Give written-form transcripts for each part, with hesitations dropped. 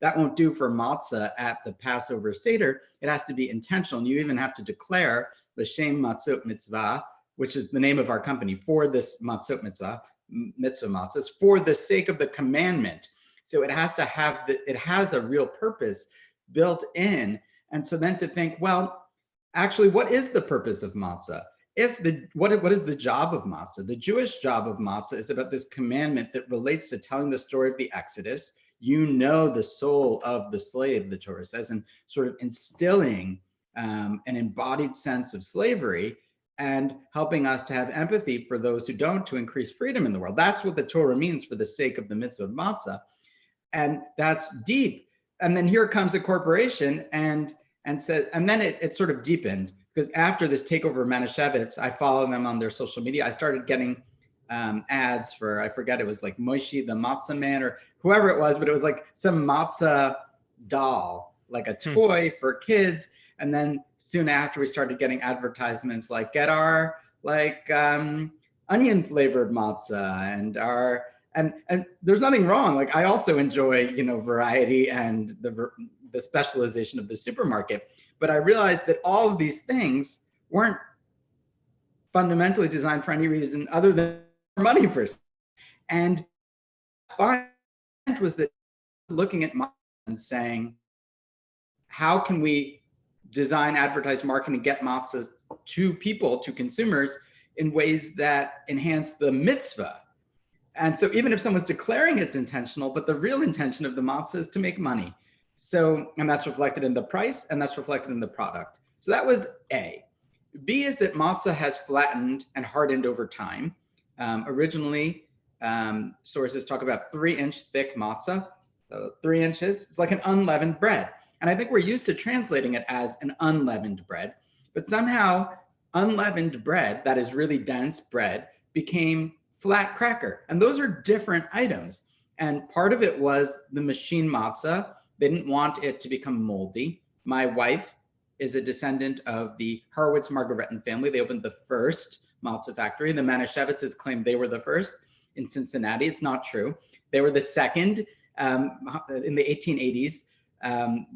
that won't do for matzah at the Passover Seder. It has to be intentional. And you even have to declare L'Shem Matzot Mitzvah, which is the name of our company, for this Matzot Mitzvah, mitzvah matzahs, for the sake of the commandment. So it has to have, it has a real purpose built in. And so then to think, well, actually, what is the purpose of matzah? What is the job of matzah? The Jewish job of matzah is about this commandment that relates to telling the story of the Exodus. You know the soul of the slave, the Torah says, and sort of instilling an embodied sense of slavery and helping us to have empathy for those who don't, to increase freedom in the world. That's what the Torah means for the sake of the mitzvah of matzah. And that's deep. And then here comes a corporation and says, and then it sort of deepened, because after this takeover of Manischewitz, I follow them on their social media. I started getting ads for, I forget, it was like Moshe the Matzah Man or whoever it was, but it was like some matzah doll, like a toy for kids. And then soon after, we started getting advertisements like, get our like onion flavored matzah and our, and there's nothing wrong. Like I also enjoy, you know, variety and the specialization of the supermarket. But I realized that all of these things weren't fundamentally designed for any reason other than money first. And find was that looking at matzah and saying, how can we design, advertise, market, and get matzahs to people, to consumers, in ways that enhance the mitzvah? And so even if someone's declaring it's intentional, but the real intention of the matzah is to make money. So, and that's reflected in the price, and that's reflected in the product. So that was A. B is that matzah has flattened and hardened over time. Originally, sources talk about 3-inch thick matzah, so 3 inches. It's like an unleavened bread. And I think we're used to translating it as an unleavened bread, but somehow unleavened bread, that is really dense bread, became flat cracker. And those are different items. And part of it was the machine matzah. They didn't want it to become moldy. My wife is a descendant of the Horowitz Margaretin family. They opened the first matzah factory. The Manischewitzes claimed they were the first in Cincinnati. It's not true. They were the second in the 1880s.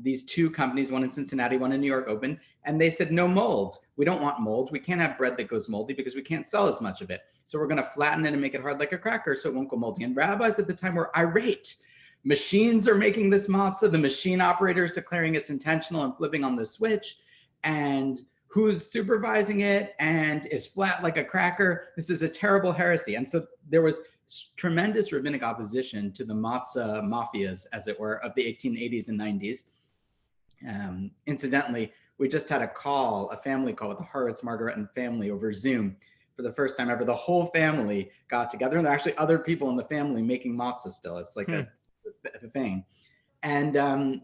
These two companies, one in Cincinnati, one in New York, opened, and they said, no mold. We don't want mold. We can't have bread that goes moldy because we can't sell as much of it. So we're going to flatten it and make it hard like a cracker so it won't go moldy. And rabbis at the time were irate. Machines are making this matzah. The machine operator is declaring it's intentional and flipping on the switch. And who's supervising it? And it's flat like a cracker. This is a terrible heresy. And so there was tremendous rabbinic opposition to the matzah mafias, as it were, of the 1880s and 90s. Incidentally, we just had a family call with the Horowitz Margaretin family over Zoom for the first time ever. The whole family got together, and there are actually other people in the family making matzah still. It's like a thing. And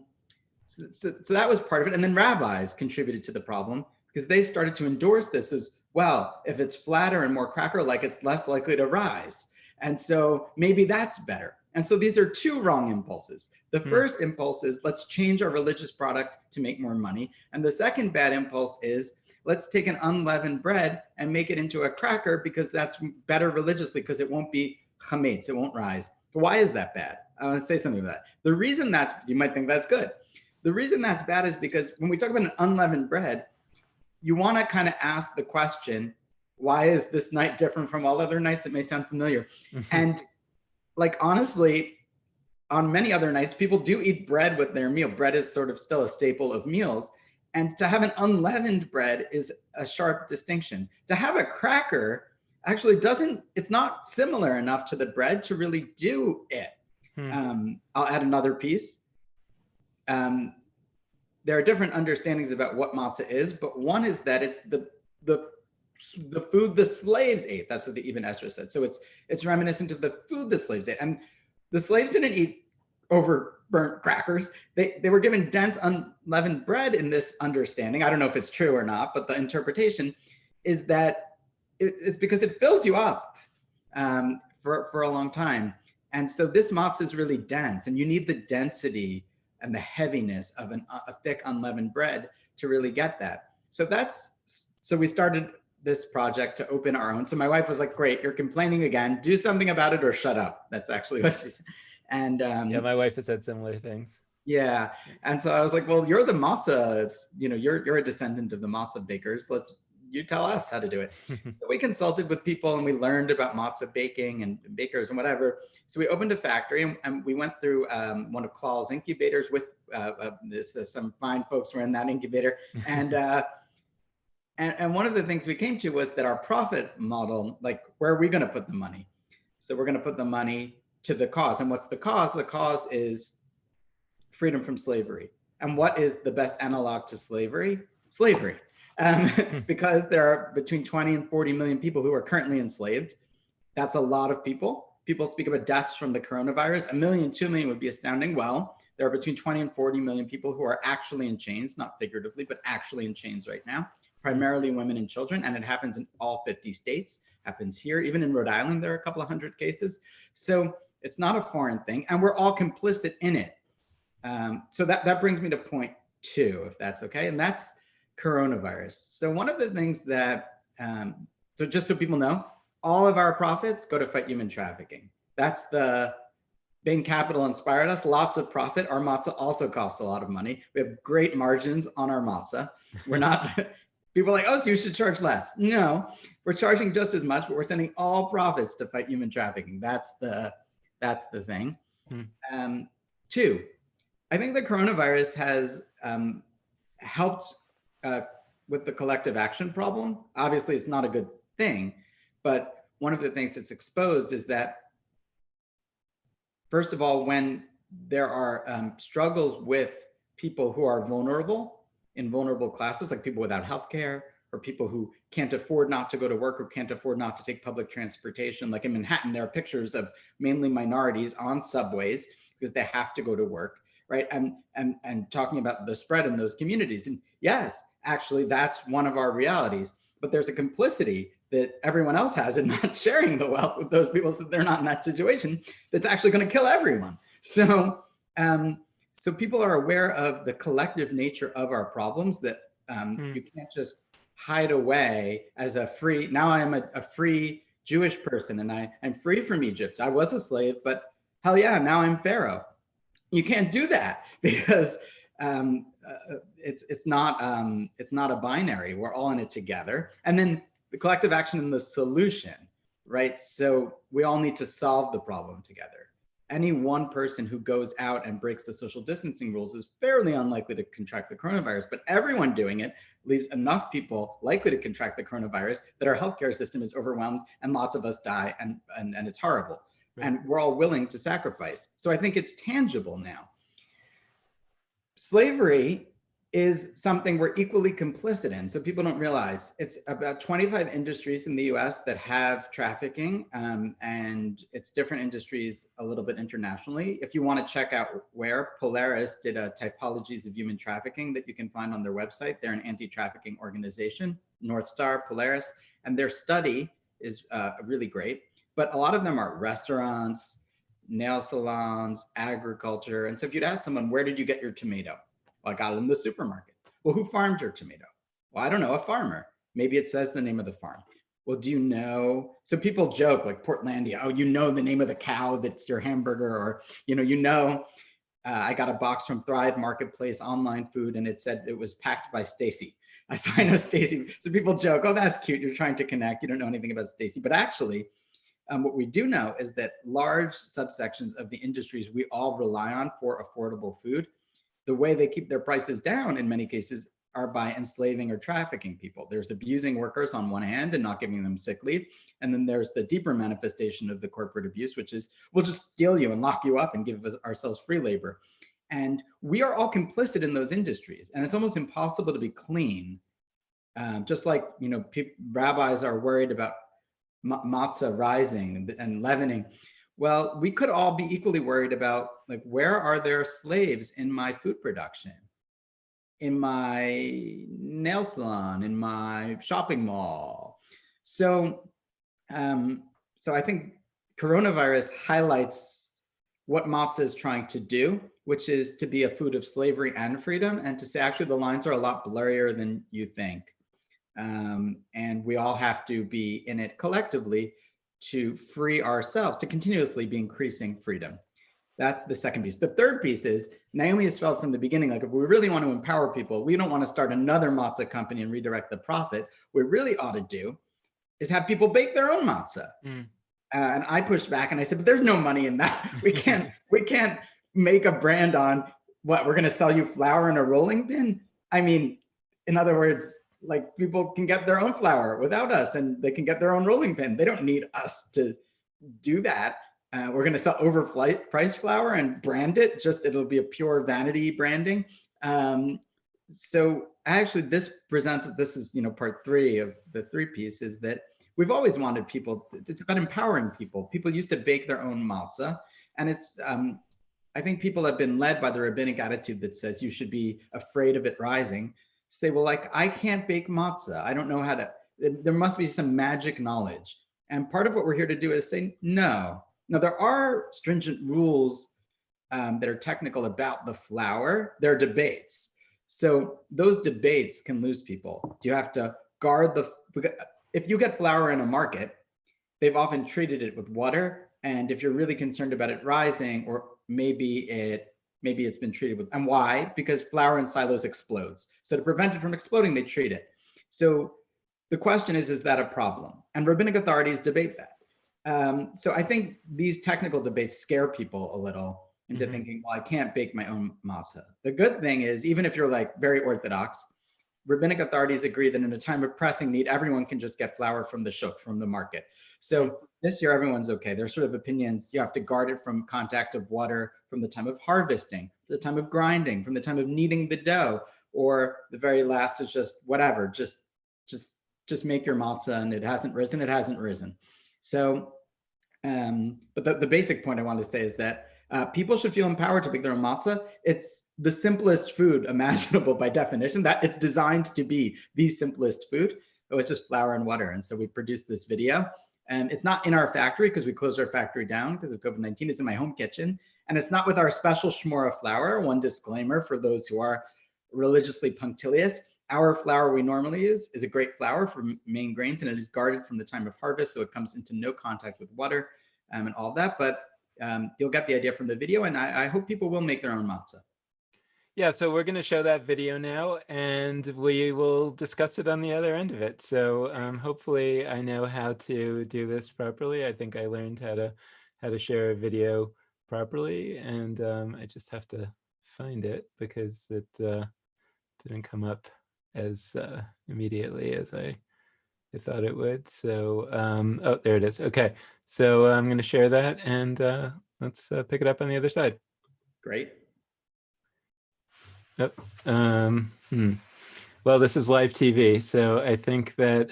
so that was part of it. And then rabbis contributed to the problem because they started to endorse this as, well, if it's flatter and more cracker-like, it's less likely to rise. And so maybe that's better. And so these are two wrong impulses. The first impulse is, let's change our religious product to make more money. And the second bad impulse is, let's take an unleavened bread and make it into a cracker because that's better religiously, because it won't be chametz, it won't rise. But why is that bad? I want to say something about that. The reason you might think that's good. The reason that's bad is because when we talk about an unleavened bread, you want to kind of ask the question, why is this night different from all other nights? It may sound familiar. And like, honestly, on many other nights, people do eat bread with their meal. Bread is sort of still a staple of meals. And to have an unleavened bread is a sharp distinction. To have a cracker actually it's not similar enough to the bread to really do it. I'll add another piece. There are different understandings about what matzah is, but one is that it's the food the slaves ate. That's what the Ibn Ezra said. So it's reminiscent of the food the slaves ate. And the slaves didn't eat overburnt crackers. They were given dense unleavened bread in this understanding. I don't know if it's true or not, but the interpretation is that it's because it fills you up for a long time. And so this matzah is really dense, and you need the density and the heaviness of a thick unleavened bread to really get that. So we started this project to open our own. So my wife was like, great, you're complaining again, do something about it or shut up. That's actually what she said. And yeah, my wife has said similar things. Yeah. And so I was like, well, you're the matzah, you're a descendant of the matzah bakers. You tell us how to do it. So we consulted with people and we learned about matzah baking and bakers and whatever. So we opened a factory and we went through one of Claw's incubators with some fine folks were in that incubator. And one of the things we came to was that our profit model, like, where are we going to put the money? So we're going to put the money to the cause. And what's the cause? The cause is freedom from slavery. And what is the best analog to slavery? Slavery. Because there are between 20 and 40 million people who are currently enslaved. That's a lot of people. People speak about deaths from the coronavirus. 1 million, 2 million would be astounding. Well, there are between 20 and 40 million people who are actually in chains, not figuratively, but actually in chains right now, primarily women and children. And it happens in all 50 states, happens here. Even in Rhode Island, there are a couple of hundred cases. So it's not a foreign thing. And we're all complicit in it. So that brings me to point 2, if that's okay. And that's coronavirus. So one of the things that, so just so people know, all of our profits go to fight human trafficking. That's the Bain Capital inspired us, lots of profit. Our matzah also costs a lot of money. We have great margins on our matzah. We're not, people are like, oh, so you should charge less. No, we're charging just as much, but we're sending all profits to fight human trafficking. That's the thing. 2, I think the coronavirus has helped with the collective action problem. Obviously, it's not a good thing, but one of the things it's exposed is that, first of all, when there are struggles with people who are vulnerable in vulnerable classes, like people without healthcare or people who can't afford not to go to work or can't afford not to take public transportation, like in Manhattan, there are pictures of mainly minorities on subways because they have to go to work. Right. And talking about the spread in those communities. And yes, actually, that's one of our realities. But there's a complicity that everyone else has in not sharing the wealth with those people so that they're not in that situation that's actually going to kill everyone. So so people are aware of the collective nature of our problems, that you can't just hide away as a free, now I'm a free Jewish person and I'm free from Egypt. I was a slave, but hell yeah, now I'm Pharaoh. You can't do that because it's not a binary. We're all in it together. And then the collective action and the solution, right? So we all need to solve the problem together. Any one person who goes out and breaks the social distancing rules is fairly unlikely to contract the coronavirus, but everyone doing it leaves enough people likely to contract the coronavirus that our healthcare system is overwhelmed and lots of us die and it's horrible. And we're all willing to sacrifice. So I think it's tangible now. Slavery is something we're equally complicit in. So people don't realize it's about 25 industries in the US that have trafficking, and it's different industries a little bit internationally. If you want to check out where, Polaris did a typologies of human trafficking that you can find on their website. They're an anti-trafficking organization, North Star, Polaris, and their study is really great. But a lot of them are restaurants, nail salons, agriculture. And so if you'd ask someone, where did you get your tomato? Well, I got it in the supermarket. Well, who farmed your tomato? Well, I don't know, a farmer. Maybe it says the name of the farm. Well, do you know? So people joke like Portlandia, oh, you know the name of the cow that's your hamburger, or, I got a box from Thrive Marketplace online food and it said it was packed by Stacy. So I know Stacy. So people joke, oh, that's cute. You're trying to connect. You don't know anything about Stacy. But actually, what we do know is that large subsections of the industries we all rely on for affordable food, the way they keep their prices down in many cases are by enslaving or trafficking people. There's abusing workers on one hand and not giving them sick leave. And then there's the deeper manifestation of the corporate abuse, which is we'll just steal you and lock you up and give ourselves free labor. And we are all complicit in those industries. And it's almost impossible to be clean. Just like, rabbis are worried about matzah rising and leavening. Well, we could all be equally worried about, like, where are there slaves in my food production, in my nail salon, in my shopping mall? So, so I think coronavirus highlights what matzah is trying to do, which is to be a food of slavery and freedom, and to say, actually, the lines are a lot blurrier than you think. And we all have to be in it collectively to free ourselves, to continuously be increasing freedom. That's the second piece. The third piece is Naomi has felt from the beginning, like if we really want to empower people, we don't want to start another matzah company and redirect the profit. What we really ought to do is have people bake their own matzah. And I pushed back and I said, but there's no money in that. We can't make a brand on what we're going to sell you flour in a rolling pin. I mean, in other words, like people can get their own flour without us and they can get their own rolling pin. They don't need us to do that. We're going to sell overpriced flour and brand it. Just it'll be a pure vanity branding. So actually, this is part 3 of the 3 piece is that we've always wanted people. It's about empowering people. People used to bake their own matzah, and it's. I think people have been led by the rabbinic attitude that says you should be afraid of it rising. Say, well, like I can't bake matzah. I don't know how to. There must be some magic knowledge. And part of what we're here to do is say no. Now there are stringent rules that are technical about the flour. There are debates. So those debates can lose people. You have to guard if you get flour in a market, they've often treated it with water. And if you're really concerned about it rising, or maybe it's been treated with, and why? Because flour in silos explodes. So to prevent it from exploding, they treat it. So the question is that a problem? And rabbinic authorities debate that. So I think these technical debates scare people a little into thinking, well, I can't bake my own matzah. The good thing is, even if you're like very Orthodox, rabbinic authorities agree that in a time of pressing need, everyone can just get flour from the shuk, from the market. So this year, everyone's okay. There's sort of opinions. You have to guard it from contact of water from the time of harvesting, the time of grinding, from the time of kneading the dough, or the very last is just whatever, just make your matzah, and it hasn't risen. So, but the basic point I wanted to say is that people should feel empowered to bake their own matzah. It's the simplest food imaginable by definition. That it's designed to be the simplest food. It's just flour and water. And so we produced this video. And it's not in our factory because we closed our factory down because of COVID-19. It's in my home kitchen. And it's not with our special shmora flour. One disclaimer for those who are religiously punctilious. Our flour we normally use is a great flour for main grains, and it is guarded from the time of harvest, so it comes into no contact with water and all that. But you'll get the idea from the video, and I hope people will make their own matzah. Yeah, so we're going to show that video now, and we will discuss it on the other end of it. So hopefully I know how to do this properly. I think I learned how to share a video properly, and I just have to find it because it didn't come up as immediately as I thought it would. So, oh, there it is. Okay, so I'm going to share that, and let's pick it up on the other side. Great. Oh, well, this is live TV, so I think that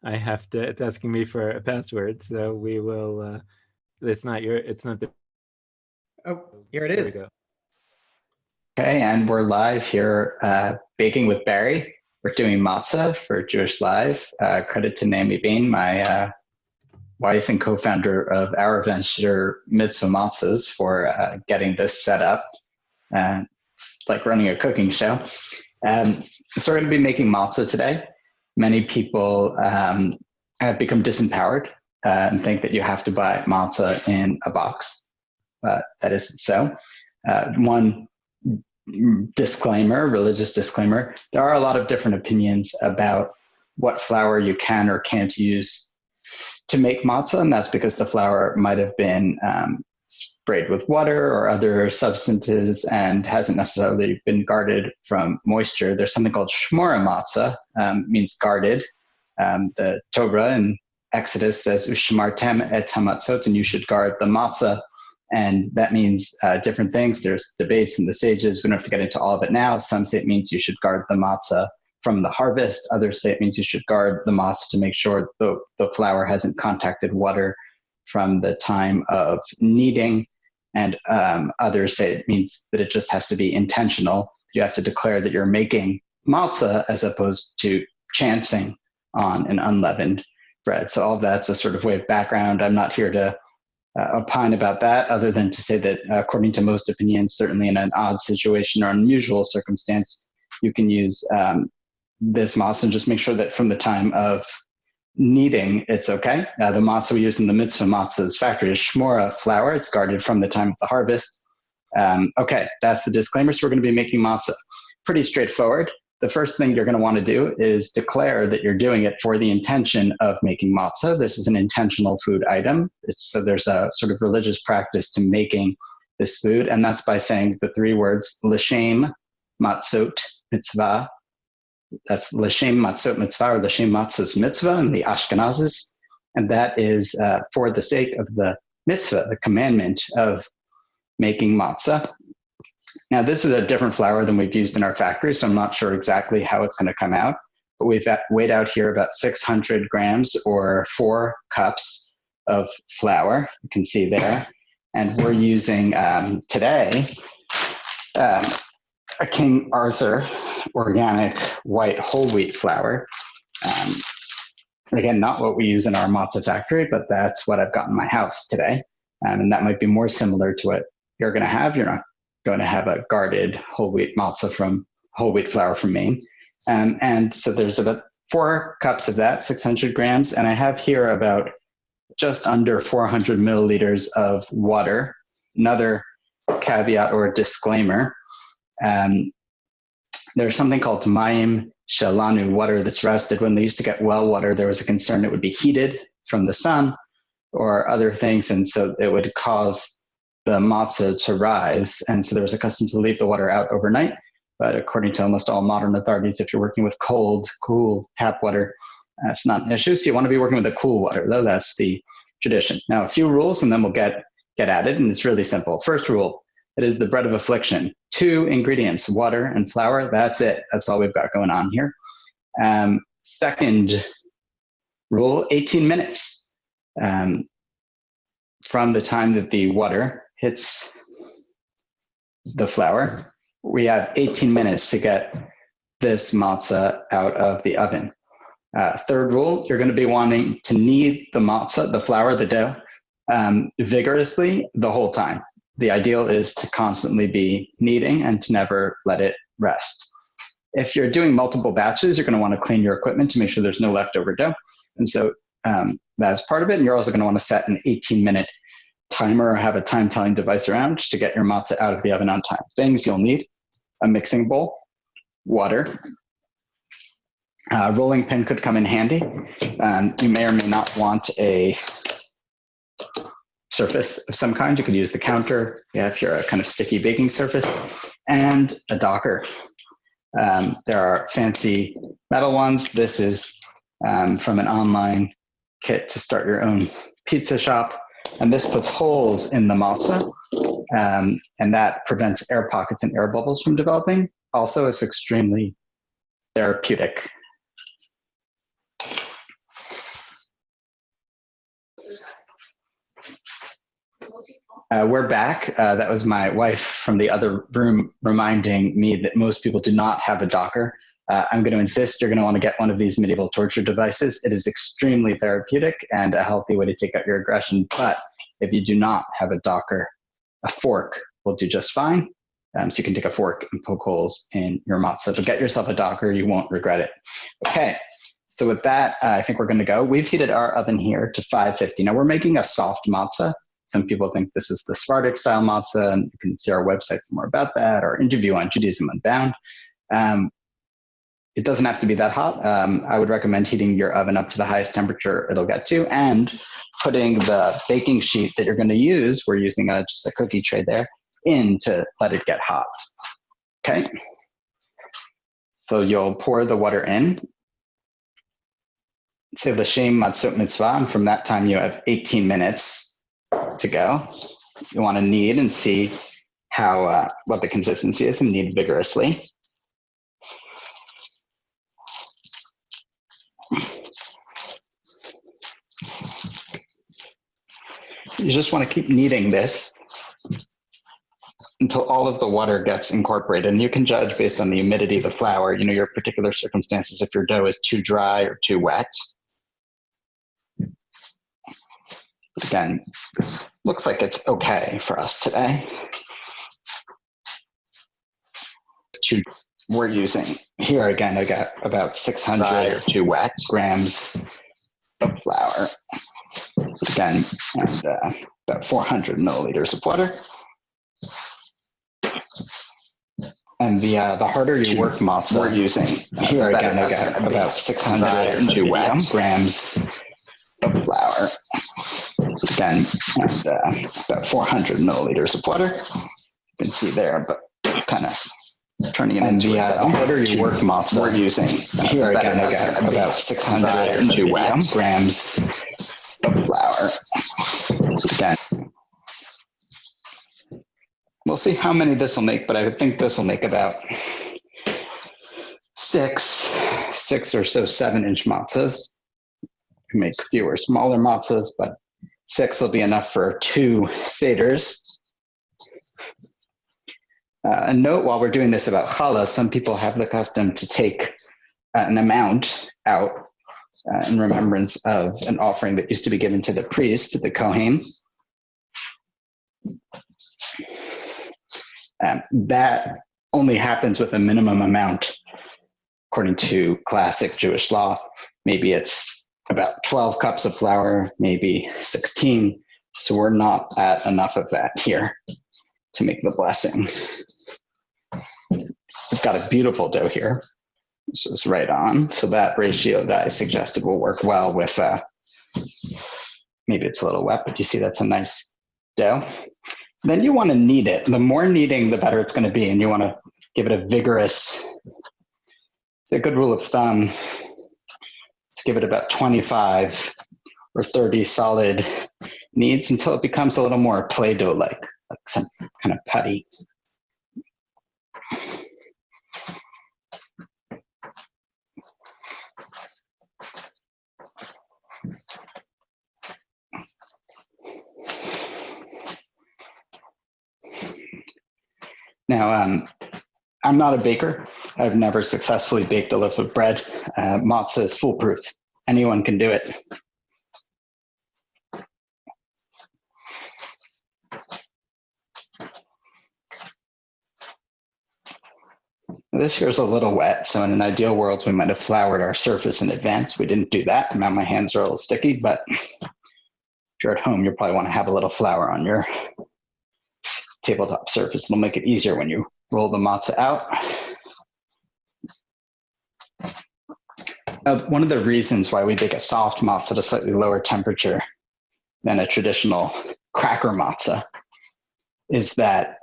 I have to. It's asking me for a password, so we will. It's not the. Oh, here it is. There we go. Okay, and we're live here, baking with Barry. We're doing matzah for Jewish Live. Credit to Naomi Bean, my wife and co-founder of our venture, Mitzvah Matzahs, for getting this set up. It's like running a cooking show. So we're going to be making matzah today. Many people have become disempowered and think that you have to buy matzah in a box. That isn't so. One disclaimer, religious disclaimer, there are a lot of different opinions about what flour you can or can't use to make matzah, and that's because the flour might have been sprayed with water or other substances and hasn't necessarily been guarded from moisture. There's something called shmora matzah, means guarded. The Torah in Exodus says, "Ushmartem et hamatzot," and you should guard the matzah. And that means different things. There's debates in the sages. We don't have to get into all of it now. Some say it means you should guard the matzah from the harvest. Others say it means you should guard the matzah to make sure the flour hasn't contacted water from the time of kneading. And others say it means that it just has to be intentional. You have to declare that you're making matzah as opposed to chancing on an unleavened bread. So all of that's a sort of way of background. I'm not here to opine about that, other than to say that according to most opinions, certainly in an odd situation or unusual circumstance, you can use this matzah and just make sure that from the time of kneading, it's okay. The matzah we use in the mitzvah matzah's factory is shmora flour. It's guarded from the time of the harvest. Okay, that's the disclaimer. So we're going to be making matzah. Pretty straightforward. The first thing you're going to want to do is declare that you're doing it for the intention of making matzah. This is an intentional food item. So there's a sort of religious practice to making this food, and that's by saying the three words, l'shem matzot mitzvah. That's l'shem matzot mitzvah, or l'shem matzah's mitzvah in the Ashkenazis. And that is for the sake of the mitzvah, the commandment of making matzah. Now, this is a different flour than we've used in our factory, so I'm not sure exactly how it's going to come out. But we've weighed out here about 600 grams or 4 cups of flour. You can see there. And we're using today a King Arthur organic white whole wheat flour. Again, not what we use in our matzah factory, but that's what I've got in my house today. And that might be more similar to what you're going to have. You're not going to have a guarded whole wheat matzah from whole wheat flour from Maine. And so there's about 4 cups of that, 600 grams. And I have here about just under 400 milliliters of water. Another caveat or disclaimer. There's something called mayim shalanu, water that's rested. When they used to get well water, there was a concern it would be heated from the sun or other things. And so it would cause the matzah to rise. And so there was a custom to leave the water out overnight. But according to almost all modern authorities, if you're working with cold, cool tap water, it's not an issue. So you want to be working with the cool water, though. That's the tradition. Now, a few rules, and then we'll get at it. And it's really simple. First rule, it is the bread of affliction. 2 ingredients, water and flour. That's it. That's all we've got going on here. Second rule, 18 minutes from the time that the water hits the flour. We have 18 minutes to get this matzah out of the oven. Third rule, you're going to be wanting to knead the matzah, the flour, the dough, vigorously the whole time. The ideal is to constantly be kneading and to never let it rest. If you're doing multiple batches, you're going to want to clean your equipment to make sure there's no leftover dough. And so that's part of it. And you're also going to want to set an 18-minute timer or have a time-telling device around to get your matzah out of the oven on time. Things you'll need: a mixing bowl, water. Rolling pin could come in handy. You may or may not want a surface of some kind. You could use the counter, if you're a kind of sticky baking surface, and a docker. There are fancy metal ones. This is from an online kit to start your own pizza shop. And this puts holes in the matzah, and that prevents air pockets and air bubbles from developing. Also, it's extremely therapeutic. We're back. That was my wife from the other room reminding me that most people do not have a docker. I'm going to insist you're going to want to get one of these medieval torture devices. It is extremely therapeutic and a healthy way to take out your aggression. But if you do not have a docker, a fork will do just fine. So you can take a fork and poke holes in your matzah. But get yourself a docker. You won't regret it. Okay. So with that, I think we're going to go. We've heated our oven here to 550. Now we're making a soft matzah. Some people think this is the Sephardic style matzah, and you can see our website for more about that, or interview on Judaism Unbound. It doesn't have to be that hot. I would recommend heating your oven up to the highest temperature it'll get to, and putting the baking sheet that you're going to use, we're using just a cookie tray there, in to let it get hot. Okay? So you'll pour the water in. Say l'shem matzot mitzvah, and from that time you have 18 minutes to go. You want to knead and see how what the consistency is, and knead vigorously. You just want to keep kneading this until all of the water gets incorporated. And you can judge based on the humidity of the flour, your particular circumstances, if your dough is too dry or too wet. But again, this looks like it's okay for us today. We're using here again, I got about 600 or too wet grams of flour. Again, and about 400 milliliters of water. And the harder you work matzah, we're using here again I got about 600 grams of flour. Again, and about 400 milliliters of water. You can see there, but kind of turning it into the harder you work matzah, we're using here again I got about 600 grams of flour. Again, we'll see how many this will make, but I think this will make about six or so 7-inch matzahs. You can make fewer smaller matzahs, but 6 will be enough for 2 seders. A note while we're doing this about challah, some people have the custom to take an amount out in remembrance of an offering that used to be given to the priest, the Kohen. That only happens with a minimum amount, according to classic Jewish law. Maybe it's about 12 cups of flour, maybe 16. So we're not at enough of that here to make the blessing. We've got a beautiful dough here. This is right on. So that ratio that I suggested will work well with, maybe it's a little wet, but you see that's a nice dough. Then you want to knead it. The more kneading, the better it's going to be. And you want to give it a vigorous, it's a good rule of thumb. Let's give it about 25 or 30 solid kneads until it becomes a little more Play-Doh-like, like some kind of putty. Now, I'm not a baker. I've never successfully baked a loaf of bread. Matzah is foolproof. Anyone can do it. This here is a little wet, so in an ideal world, we might have floured our surface in advance. We didn't do that. Now my hands are a little sticky, but if you're at home, you'll probably want to have a little flour on your tabletop surface. It'll make it easier when you roll the matzah out. Now, one of the reasons why we bake a soft matzah at a slightly lower temperature than a traditional cracker matzah is that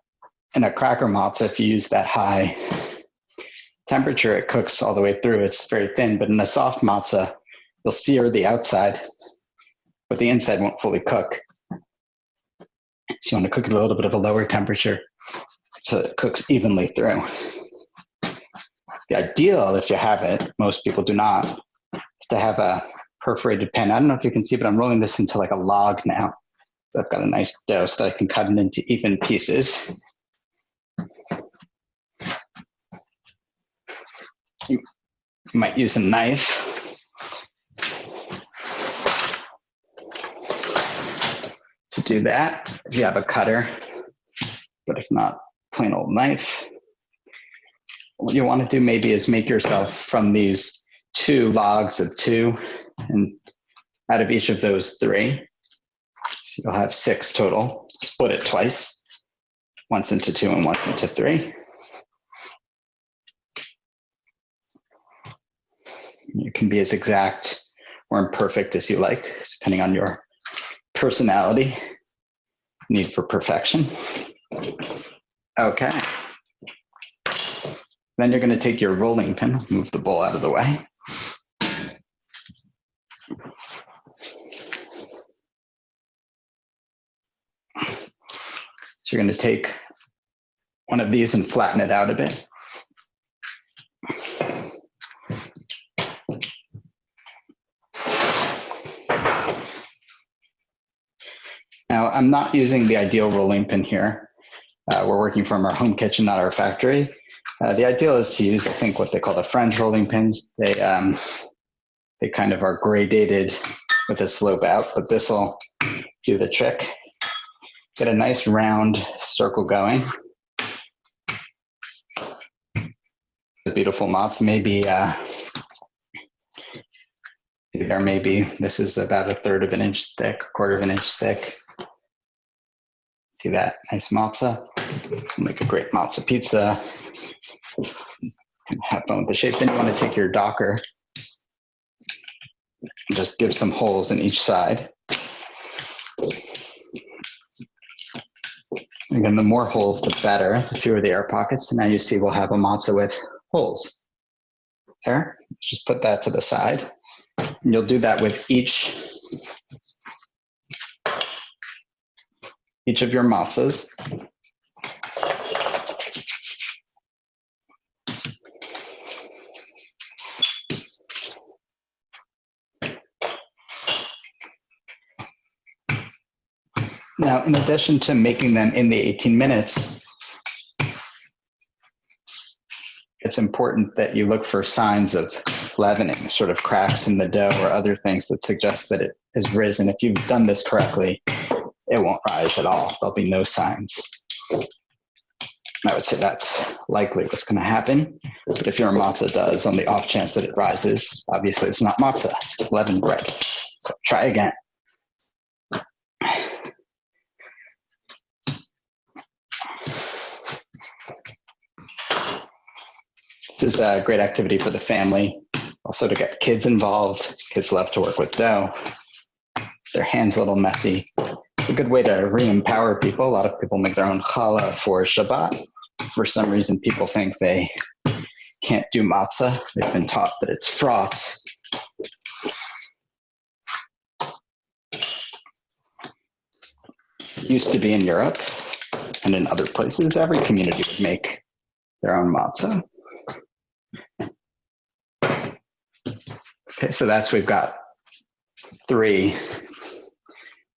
in a cracker matzah, if you use that high temperature, it cooks all the way through. It's very thin, but in a soft matzah, you'll sear the outside, but the inside won't fully cook. So you want to cook at a little bit of a lower temperature so that it cooks evenly through. The ideal, if you have it, most people do not, is to have a perforated pan. I don't know if you can see, but I'm rolling this into like a log now. So I've got a nice dough so that I can cut it into even pieces. You might use a knife to do that if you have a cutter, but if not, plain old knife. What you want to do maybe is make yourself from these 2 logs of 2, and out of each of those 3, so you'll have 6 total. Split it twice, once into 2 and once into 3. You can be as exact or imperfect as you like, depending on your personality, need for perfection. Okay. Then you're going to take your rolling pin, move the bowl out of the way. So you're going to take one of these and flatten it out a bit. Now, I'm not using the ideal rolling pin here. We're working from our home kitchen, not our factory. The ideal is to use, I think, what they call the French rolling pins. They kind of are gradated with a slope out, but this will do the trick. Get a nice round circle going. A beautiful matzah, maybe see there maybe this is about 1/3 of an inch thick, 1/4 of an inch thick. See that nice matzah? Make a great matzah pizza. Have fun with the shape. Then you want to take your docker and just give some holes in each side. Again, the more holes, the better. The fewer the air pockets. So now you see we'll have a matzah with holes. There, just put that to the side. And you'll do that with each of your matzahs. Now, in addition to making them in the 18 minutes, it's important that you look for signs of leavening, sort of cracks in the dough or other things that suggest that it has risen. If you've done this correctly, it won't rise at all. There'll be no signs. I would say that's likely what's going to happen. But if your matzah does, on the off chance that it rises, obviously it's not matzah, it's leavened bread. So try again. This is a great activity for the family. Also to get kids involved. Kids love to work with dough. Their hands a little messy. It's a good way to re-empower people. A lot of people make their own challah for Shabbat. For some reason, people think they can't do matzah. They've been taught that it's fraught. It used to be in Europe and in other places, every community would make their own matzah. Okay, so we've got 3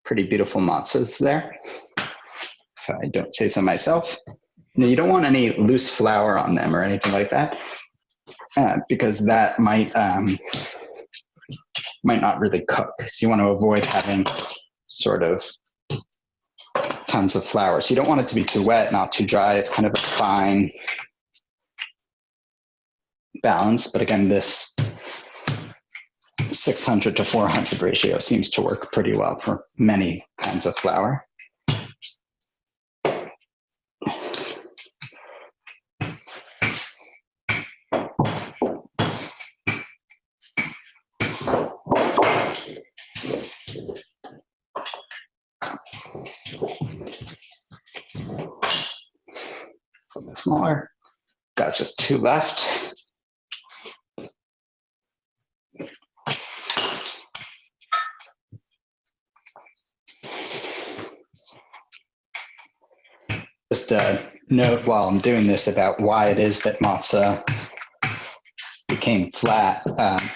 pretty beautiful matzahs there, if I don't say so myself. Now, you don't want any loose flour on them or anything like that, because that might not really cook. So you want to avoid having sort of tons of flour. So you don't want it to be too wet, not too dry. It's kind of a fine balance. But again, this 600 to 400 ratio seems to work pretty well for many kinds of flour. Smaller. Got just 2 left. Just a note while I'm doing this about why it is that matzah became flat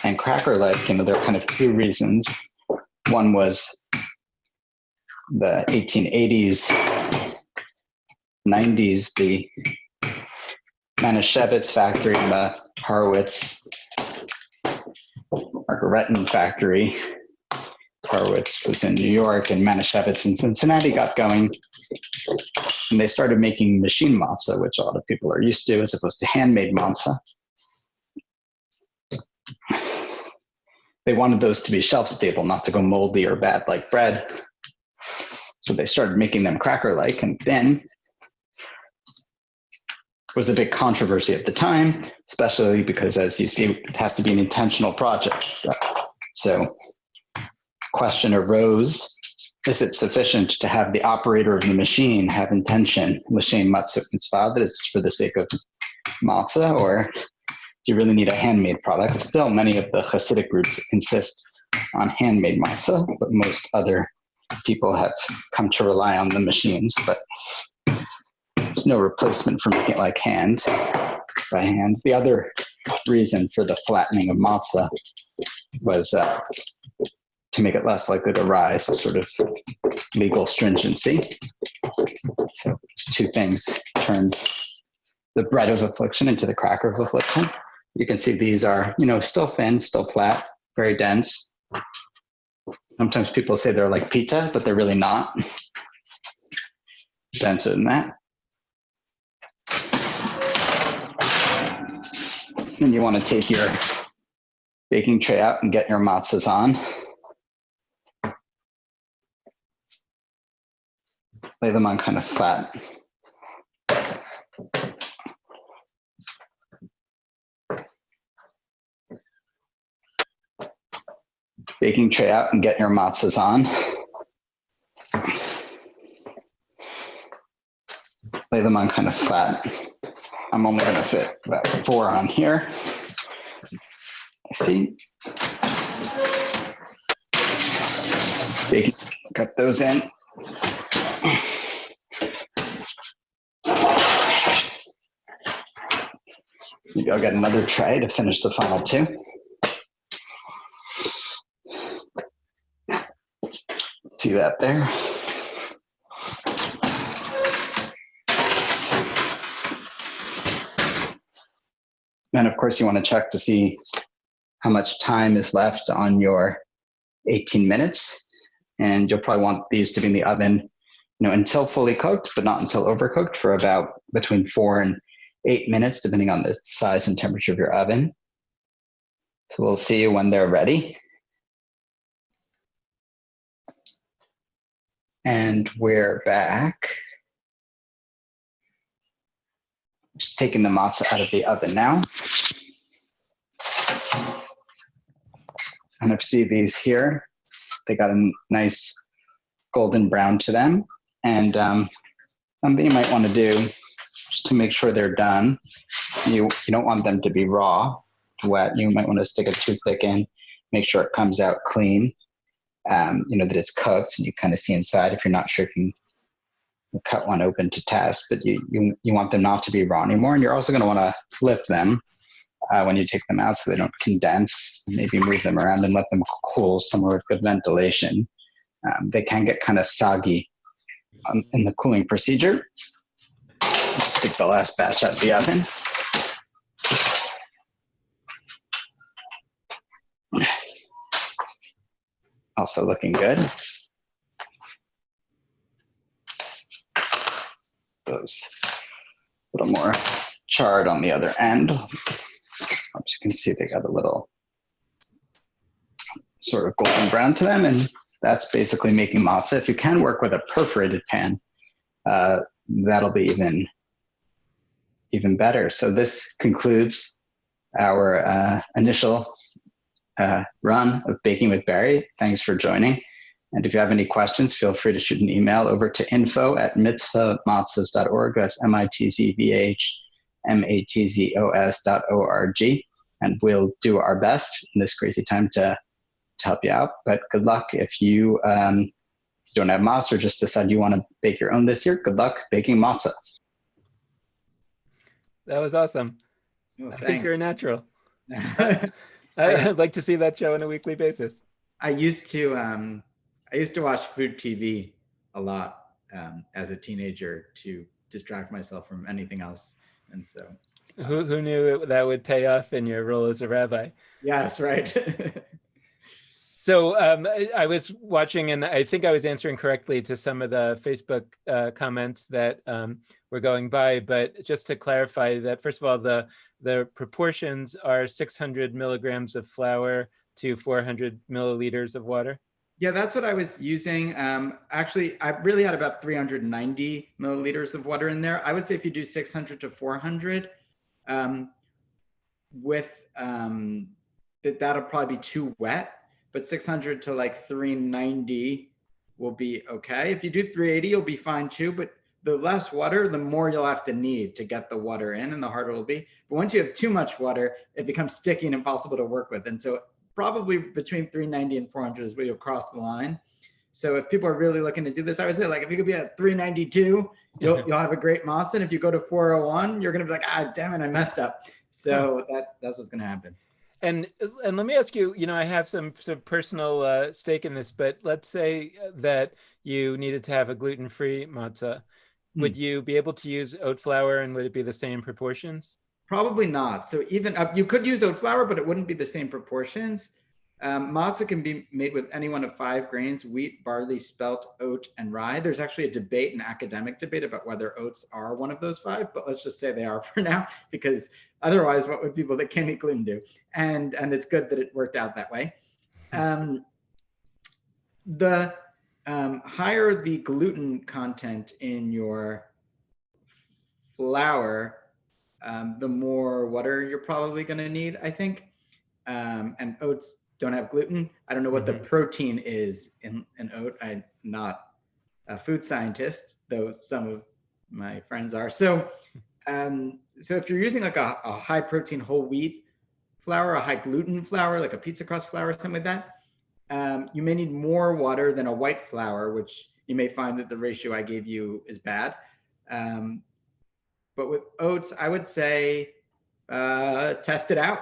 and cracker-like. There are kind of 2 reasons. One was the 1880s, 90s, the Manischewitz factory and the Horowitz Margaretin factory. Horowitz was in New York and Manischewitz in Cincinnati got going. And they started making machine matzah, which a lot of people are used to, as opposed to handmade matzah. They wanted those to be shelf stable, not to go moldy or bad like bread. So they started making them cracker-like, and then was a big controversy at the time, especially because, as you see, it has to be an intentional project. So question arose, is it sufficient to have the operator of the machine have intention, l'shem matzah mitzvah, that it's for the sake of matzah, or do you really need a handmade product? Still, many of the Hasidic groups insist on handmade matzah, but most other people have come to rely on the machines, but there's no replacement for making it like by hand. The other reason for the flattening of matzah was to make it less likely to rise, a sort of legal stringency. So 2 things turned the bread of affliction into the cracker of affliction. You can see these are, still thin, still flat, very dense. Sometimes people say they're like pita, but they're really not. Denser than that. Then you want to take your baking tray out and get your matzahs on. Lay them on kind of flat. Baking tray out and get your matzahs on. Lay them on kind of flat. I'm only going to fit about 4 on here. See? Cut those in. Maybe I'll get another tray to finish the final 2. See that there? And of course, you want to check to see how much time is left on your 18 minutes. And you'll probably want these to be in the oven, until fully cooked, but not until overcooked, for about between 4 and 8 minutes, depending on the size and temperature of your oven. So we'll see you when they're ready. And we're back. Just taking the matzah out of the oven now. And I see these here. They got a nice golden brown to them. And something you might want to do, just to make sure they're done, you don't want them to be raw, wet. You might want to stick a toothpick in, make sure it comes out clean, that it's cooked, and you kind of see inside. If you're not sure, you can cut one open to test, but you want them not to be raw anymore. And you're also going to want to flip them when you take them out so they don't condense. Maybe move them around and let them cool somewhere with good ventilation. They can get kind of soggy in the cooling procedure. Take the last batch out of the oven. Also looking good. Those a little more charred on the other end. As you can see, they got a little sort of golden brown to them, and that's basically making matzah. If you can work with a perforated pan, that'll be even better. So this concludes our initial run of Baking with Barry. Thanks for joining. And if you have any questions, feel free to shoot an email over to info@mitzvahmatzos.org. That's mitzvahmatzos.org. And we'll do our best in this crazy time to help you out. But good luck if you don't have matzah or just decide you want to bake your own this year. Good luck baking matzah. That was awesome. Oh, I think you're a natural. I I'd like to see that show on a weekly basis. used to watch food TV a lot as a teenager to distract myself from anything else. And so who knew that would pay off in your role as a rabbi? Yes, right. So I was watching, and I think I was answering correctly to some of the Facebook comments that were going by. But just to clarify that, first of all, the proportions are 600 milligrams of flour to 400 milliliters of water. Yeah, that's what I was using. Actually, I really had about 390 milliliters of water in there. I would say if you do 600 to 400, that'll probably be too wet. But 600 to like 390 will be okay. If you do 380, you'll be fine too. But the less water, the more you'll have to need to get the water in, and the harder it'll be. But once you have too much water, it becomes sticky and impossible to work with. And so probably between 390 and 400 is where you'll cross the line. So if people are really looking to do this, I would say, like, if you could be at 392, you'll have a great matzah. And if you go to 401, you're going to be like, damn it, I messed up. So that's what's going to happen. And let me ask you, I have some personal stake in this, but let's say that you needed to have a gluten-free matzah. Would you be able to use oat flour, and would it be the same proportions? Probably not. So even you could use oat flour, but it wouldn't be the same proportions. Matzah can be made with any one of 5 grains: wheat, barley, spelt, oat, and rye. There's actually a debate, an academic debate, about whether oats are one of those 5, but let's just say they are for now, because otherwise what would people that can't eat gluten do? And it's good that it worked out that way. The higher the gluten content in your flour, the more water you're probably going to need, I think. And oats don't have gluten. I don't know what the protein is in oat. I'm not a food scientist, though some of my friends are. So if you're using like a high protein whole wheat flour, a high gluten flour, like a pizza crust flour or something like that, you may need more water than a white flour, which you may find that the ratio I gave you is bad. But with oats, I would say test it out.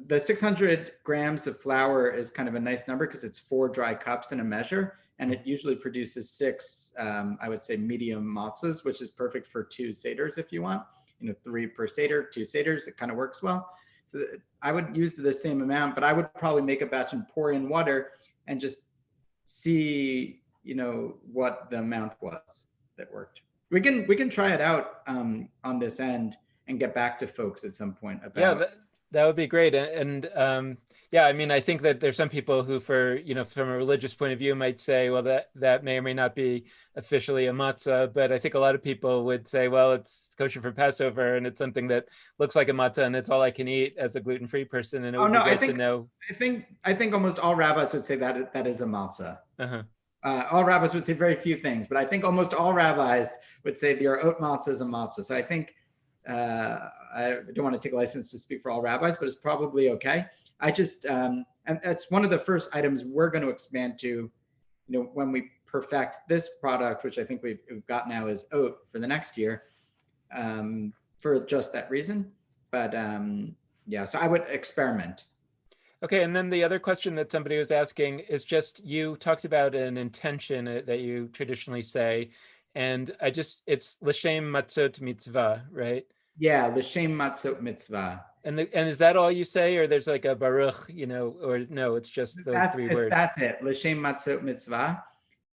The 600 grams of flour is kind of a nice number because it's 4 dry cups in a measure, and it usually produces 6, I would say, medium matzahs, which is perfect for 2 seders if you want. 3 per seder, 2 seders, it kind of works well. So I would use the same amount, but I would probably make a batch and pour in water and just see, what the amount was that worked. We can try it out on this end and get back to folks at some point about. Yeah, that would be great. And yeah, I mean, I think that there's some people who, from a religious point of view, might say, well, that may or may not be officially a matzah. But I think a lot of people would say, well, it's kosher for Passover, and it's something that looks like a matzah, and it's all I can eat as a gluten-free person. And it would be great to know. I think almost all rabbis would say that is a matzah. All rabbis would say very few things, but I think almost all rabbis would say your oat matzah is a matzah. So I think I don't want to take a license to speak for all rabbis, but it's probably okay. I just, and that's one of the first items we're going to expand to, when we perfect this product, which I think we've got now, is oat for the next year, for just that reason. But yeah, so I would experiment. Okay, and then the other question that somebody was asking is just, you talked about an intention that you traditionally say, and it's l'shem matzot mitzvah, right? Yeah, l'shem matzot mitzvah. And is that all you say, or there's like a baruch, or no, it's just those 3 words? That's it, l'shem matzot mitzvah.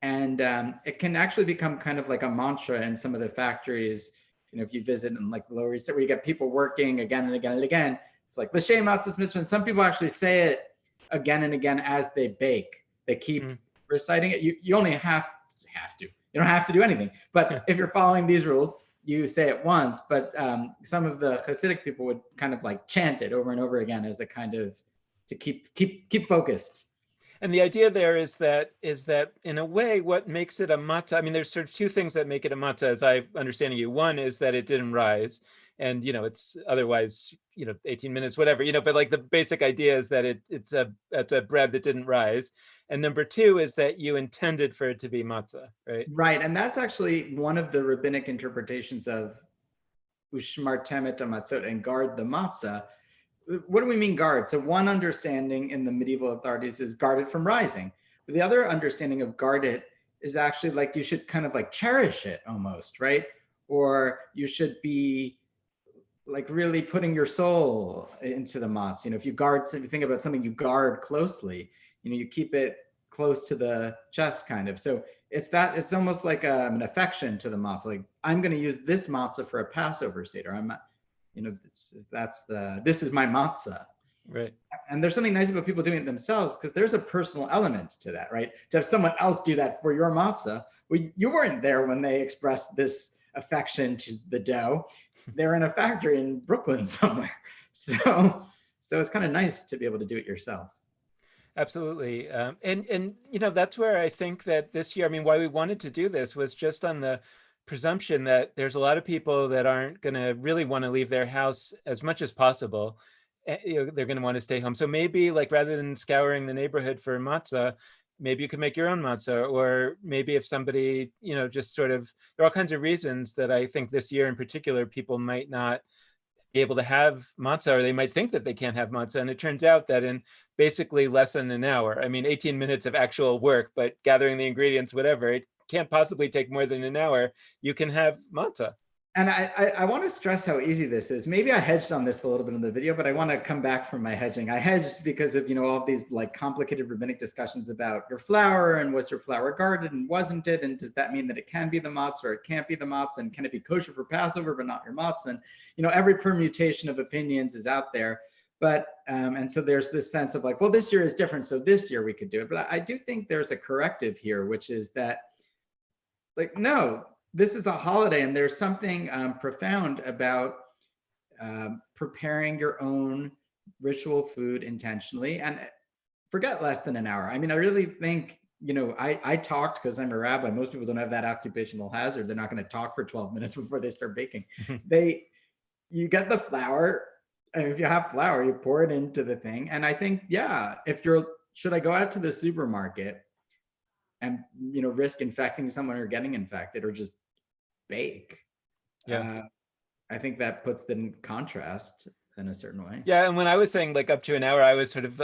And it can actually become kind of like a mantra in some of the factories. If you visit in like the Lower East Side, where you get people working again and again and again, it's like l'shem matzot mitzvah. And some people actually say it again and again as they bake. They keep reciting it. You only have to. You don't have to do anything. But if you're following these rules, you say it once. But some of the Hasidic people would kind of like chant it over and over again as a kind of to keep focused. And the idea there is that in a way, what makes it a matzah, I mean, there's sort of 2 things that make it a matzah, as I understand you. One is that it didn't rise, and it's otherwise 18 minutes, whatever, but like the basic idea is that it's a bread that didn't rise. And number 2 is that you intended for it to be matzah, right? Right, and that's actually one of the rabbinic interpretations of ushmartem et hamatzot, and guard the matzah. What do we mean guard? So one understanding in the medieval authorities is guard it from rising. But the other understanding of guard it is actually like you should kind of like cherish it almost, right? Or you should be like really putting your soul into the matzah. If you think about something you guard closely, you keep it close to the chest kind of. So it's almost like an affection to the matzah. Like, I'm going to use this matzah for a Passover Seder. This is my matzah. Right. And there's something nice about people doing it themselves, because there's a personal element to that, right? To have someone else do that for your matzah. Well, you weren't there when they expressed this affection to the dough. They're in a factory in Brooklyn somewhere. So it's kind of nice to be able to do it yourself. Absolutely. And that's where I think that this year, I mean, why we wanted to do this was just on the presumption that there's a lot of people that aren't going to really want to leave their house as much as possible. They're going to want to stay home. So maybe, like, rather than scouring the neighborhood for matzah, maybe you could make your own matzah. Or maybe if somebody, just sort of, there are all kinds of reasons that I think this year in particular, people might not be able to have matzah, or they might think that they can't have matzah. And it turns out that in basically less than an hour, 18 minutes of actual work, but gathering the ingredients, whatever, it can't possibly take more than an hour, you can have matzah. And I want to stress how easy this is. Maybe I hedged on this a little bit in the video, but I want to come back from my hedging. I hedged because of, all of these like complicated rabbinic discussions about your flour and was your flour guarded and wasn't it? And does that mean that it can be the matzah or it can't be the matzah? And can it be kosher for Passover, but not your matzah? And, every permutation of opinions is out there. But, and so there's this sense of like, well, this year is different, so this year we could do it. But I do think there's a corrective here, which is that, like, no, this is a holiday, and there's something profound about preparing your own ritual food intentionally, and forget less than an hour. I mean, I really think, I talked because I'm a rabbi. Most people don't have that occupational hazard. They're not going to talk for 12 minutes before they start baking. You get the flour, and if you have flour, you pour it into the thing. And I think, yeah, should I go out to the supermarket and risk infecting someone or getting infected, or just bake? Yeah. I think that puts them in contrast in a certain way. Yeah, and when I was saying like up to an hour, I was sort of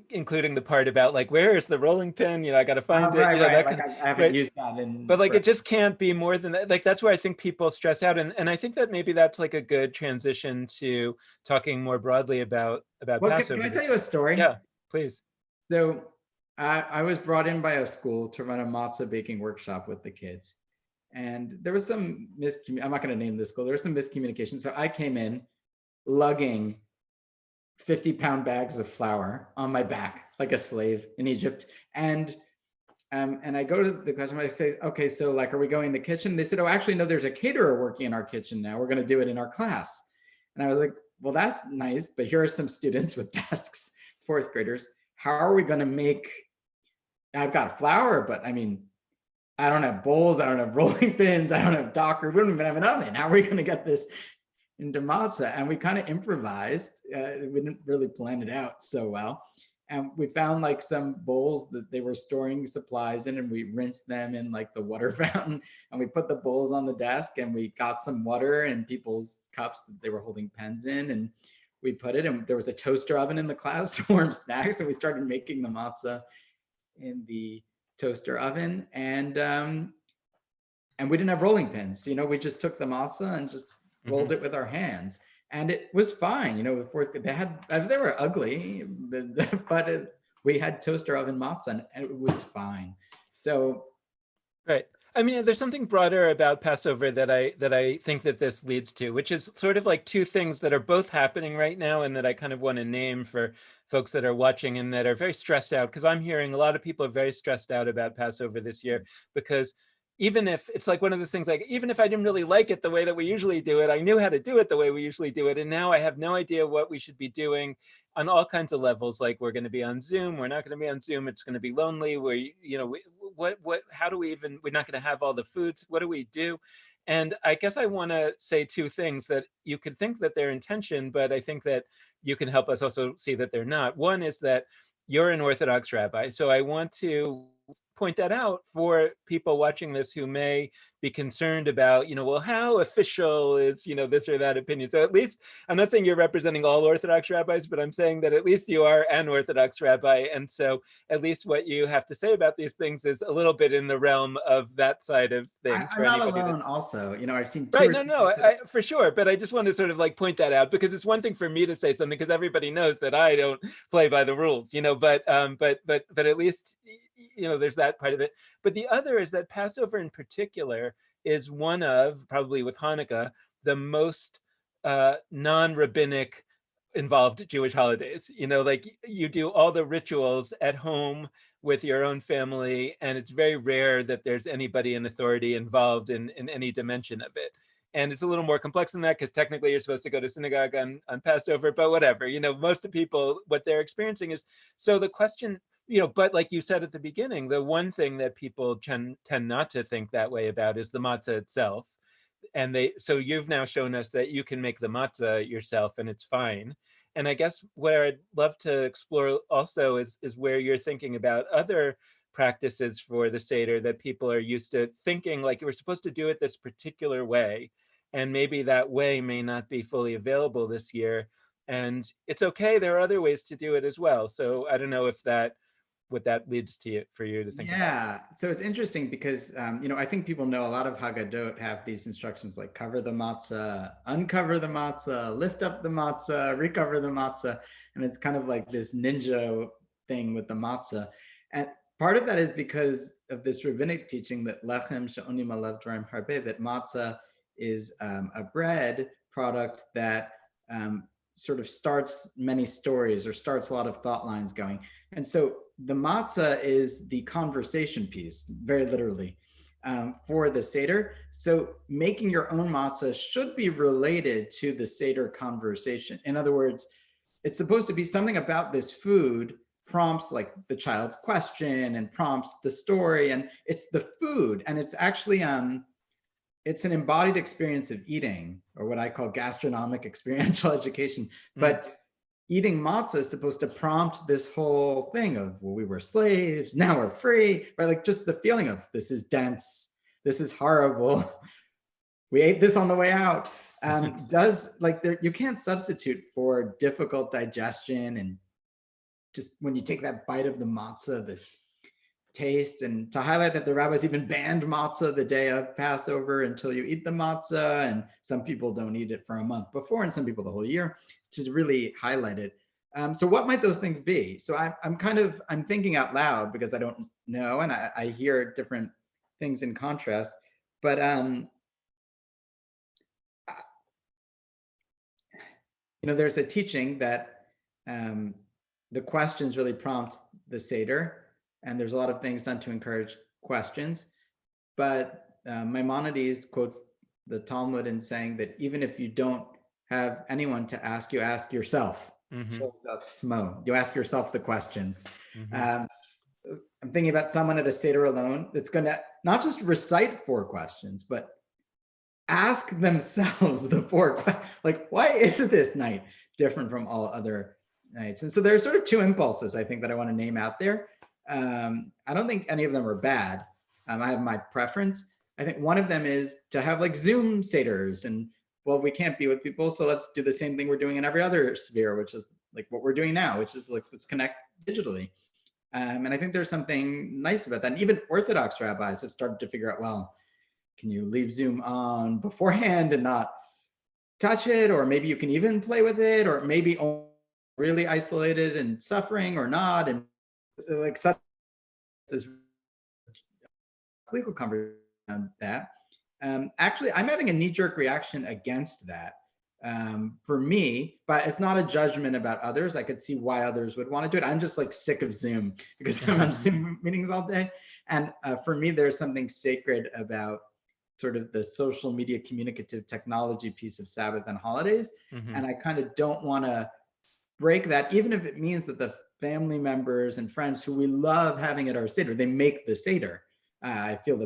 including the part about like, where is the rolling pin? I got to find it. Right. That like, I haven't used that in. But like, it just can't be more than that. Like, that's where I think people stress out, and I think that maybe that's like a good transition to talking more broadly about Passover. Can I tell you a story? Yeah, please. So I was brought in by a school to run a matzah baking workshop with the kids. And there was some I'm not going to name the school. There was some miscommunication. So I came in lugging 50-pound bags of flour on my back like a slave in Egypt. And I go to the customer, I say, okay, so like, are we going in the kitchen? They said, oh, actually, no, there's a caterer working in our kitchen now. We're going to do it in our class. And I was like, well, that's nice, but here are some students with desks, fourth graders. How are we going to make, I've got flour, but I mean, I don't have bowls, I don't have rolling pins, I don't have docker, we don't even have an oven. How are we going to get this into matzah? And we kind of improvised. We didn't really plan it out so well. And we found like some bowls that they were storing supplies in, and we rinsed them in like the water fountain, and we put the bowls on the desk, and we got some water in people's cups that they were holding pens in, and we put it, and there was a toaster oven in the class to warm snacks, and we started making the matzah in the toaster oven. And we didn't have rolling pins. We just took the matzah and just rolled it with our hands, and it was fine. They were ugly, but we had toaster oven matzah, and it was fine. So, right. I mean, there's something broader about Passover that I think that this leads to, which is sort of like two things that are both happening right now, and that I kind of want to name for folks that are watching and that are very stressed out, because I'm hearing a lot of people are very stressed out about Passover this year, because even if it's like one of those things, like, even if I didn't really like it the way that we usually do it, I knew how to do it the way we usually do it. And now I have no idea what we should be doing on all kinds of levels. Like, we're going to be on Zoom, we're not going to be on Zoom, it's going to be lonely. How do we even, we're not going to have all the foods. What do we do? And I guess I want to say two things that you could think that they're intention, but I think that you can help us also see that they're not. One is that you're an Orthodox rabbi. So I want to point that out for people watching this who may be concerned about, well, how official is, this or that opinion. So at least, I'm not saying you're representing all Orthodox rabbis, but I'm saying that at least you are an Orthodox rabbi. And so at least what you have to say about these things is a little bit in the realm of that side of things. I'm not alone also. I've seen two. Right, no, for sure. But I just want to sort of like point that out, because it's one thing for me to say something, because everybody knows that I don't play by the rules, but at least, there's that part of it. But the other is that Passover in particular is one of, probably with Hanukkah, the most non-rabbinic involved Jewish holidays. Like, you do all the rituals at home with your own family, and it's very rare that there's anybody in authority involved in any dimension of it. And it's a little more complex than that, because technically you're supposed to go to synagogue on Passover, but whatever, most of the people, what they're experiencing is, so the question, but like you said at the beginning, the one thing that people tend not to think that way about is the matzah itself. And so you've now shown us that you can make the matzah yourself, and it's fine. And I guess where I'd love to explore also is where you're thinking about other practices for the Seder that people are used to thinking like we're supposed to do it this particular way. And maybe that way may not be fully available this year. And it's okay, there are other ways to do it as well. So I don't know if that what that leads to for you to think about. Yeah, so it's interesting because I think people know a lot of Haggadot have these instructions like cover the matzah, uncover the matzah, lift up the matzah, recover the matzah, and it's kind of like this ninja thing with the matzah. And part of that is because of this rabbinic teaching that lechem she'onim alav dvarim harbe, that matzah is a bread product that sort of starts many stories or starts a lot of thought lines going. And so the matzah is the conversation piece, very literally, for the Seder. So making your own matzah should be related to the Seder conversation. In other words, it's supposed to be something about this food prompts like the child's question and prompts the story, and it's the food, and it's actually it's an embodied experience of eating, or what I call gastronomic experiential education. But eating matzah is supposed to prompt this whole thing of, well, we were slaves, now we're free, right? Like just the feeling of this is dense, this is horrible, we ate this on the way out. You can't substitute for difficult digestion, and just when you take that bite of the matzah, the taste, and to highlight that the rabbis even banned matzah the day of Passover until you eat the matzah, and some people don't eat it for a month before, and some people the whole year, to really highlight it. So what might those things be? So I'm thinking out loud because I don't know, and I hear different things in contrast, but there's a teaching that the questions really prompt the Seder, and there's a lot of things done to encourage questions. But Maimonides quotes the Talmud in saying that even if you don't have anyone to ask, you ask yourself. You ask yourself the questions. I'm thinking about someone at a Seder alone that's going to not just recite 4 questions, but ask themselves the 4 questions. Like, why is this night different from all other nights? And so there are sort of 2 impulses, I think, that I want to name out there. I don't think any of them are bad. I have my preference. I think one of them is to have like Zoom Seders, and well, we can't be with people, so let's do the same thing we're doing in every other sphere, which is like what we're doing now, which is like, let's connect digitally. And I think there's something nice about that. And even Orthodox rabbis have started to figure out, well, can you leave Zoom on beforehand and not touch it? Or maybe you can even play with it, or maybe really isolated and suffering or not. And like such this legal conversation around that. Actually, I'm having a knee-jerk reaction against that for me, but it's not a judgment about others. I could see why others would want to do it. I'm just like sick of Zoom because I'm on Zoom meetings all day. And for me, there's something sacred about sort of the social media communicative technology piece of Sabbath and holidays. And I kind of don't want to break that, even if it means that the family members and friends who we love having at our Seder, they make the Seder. I feel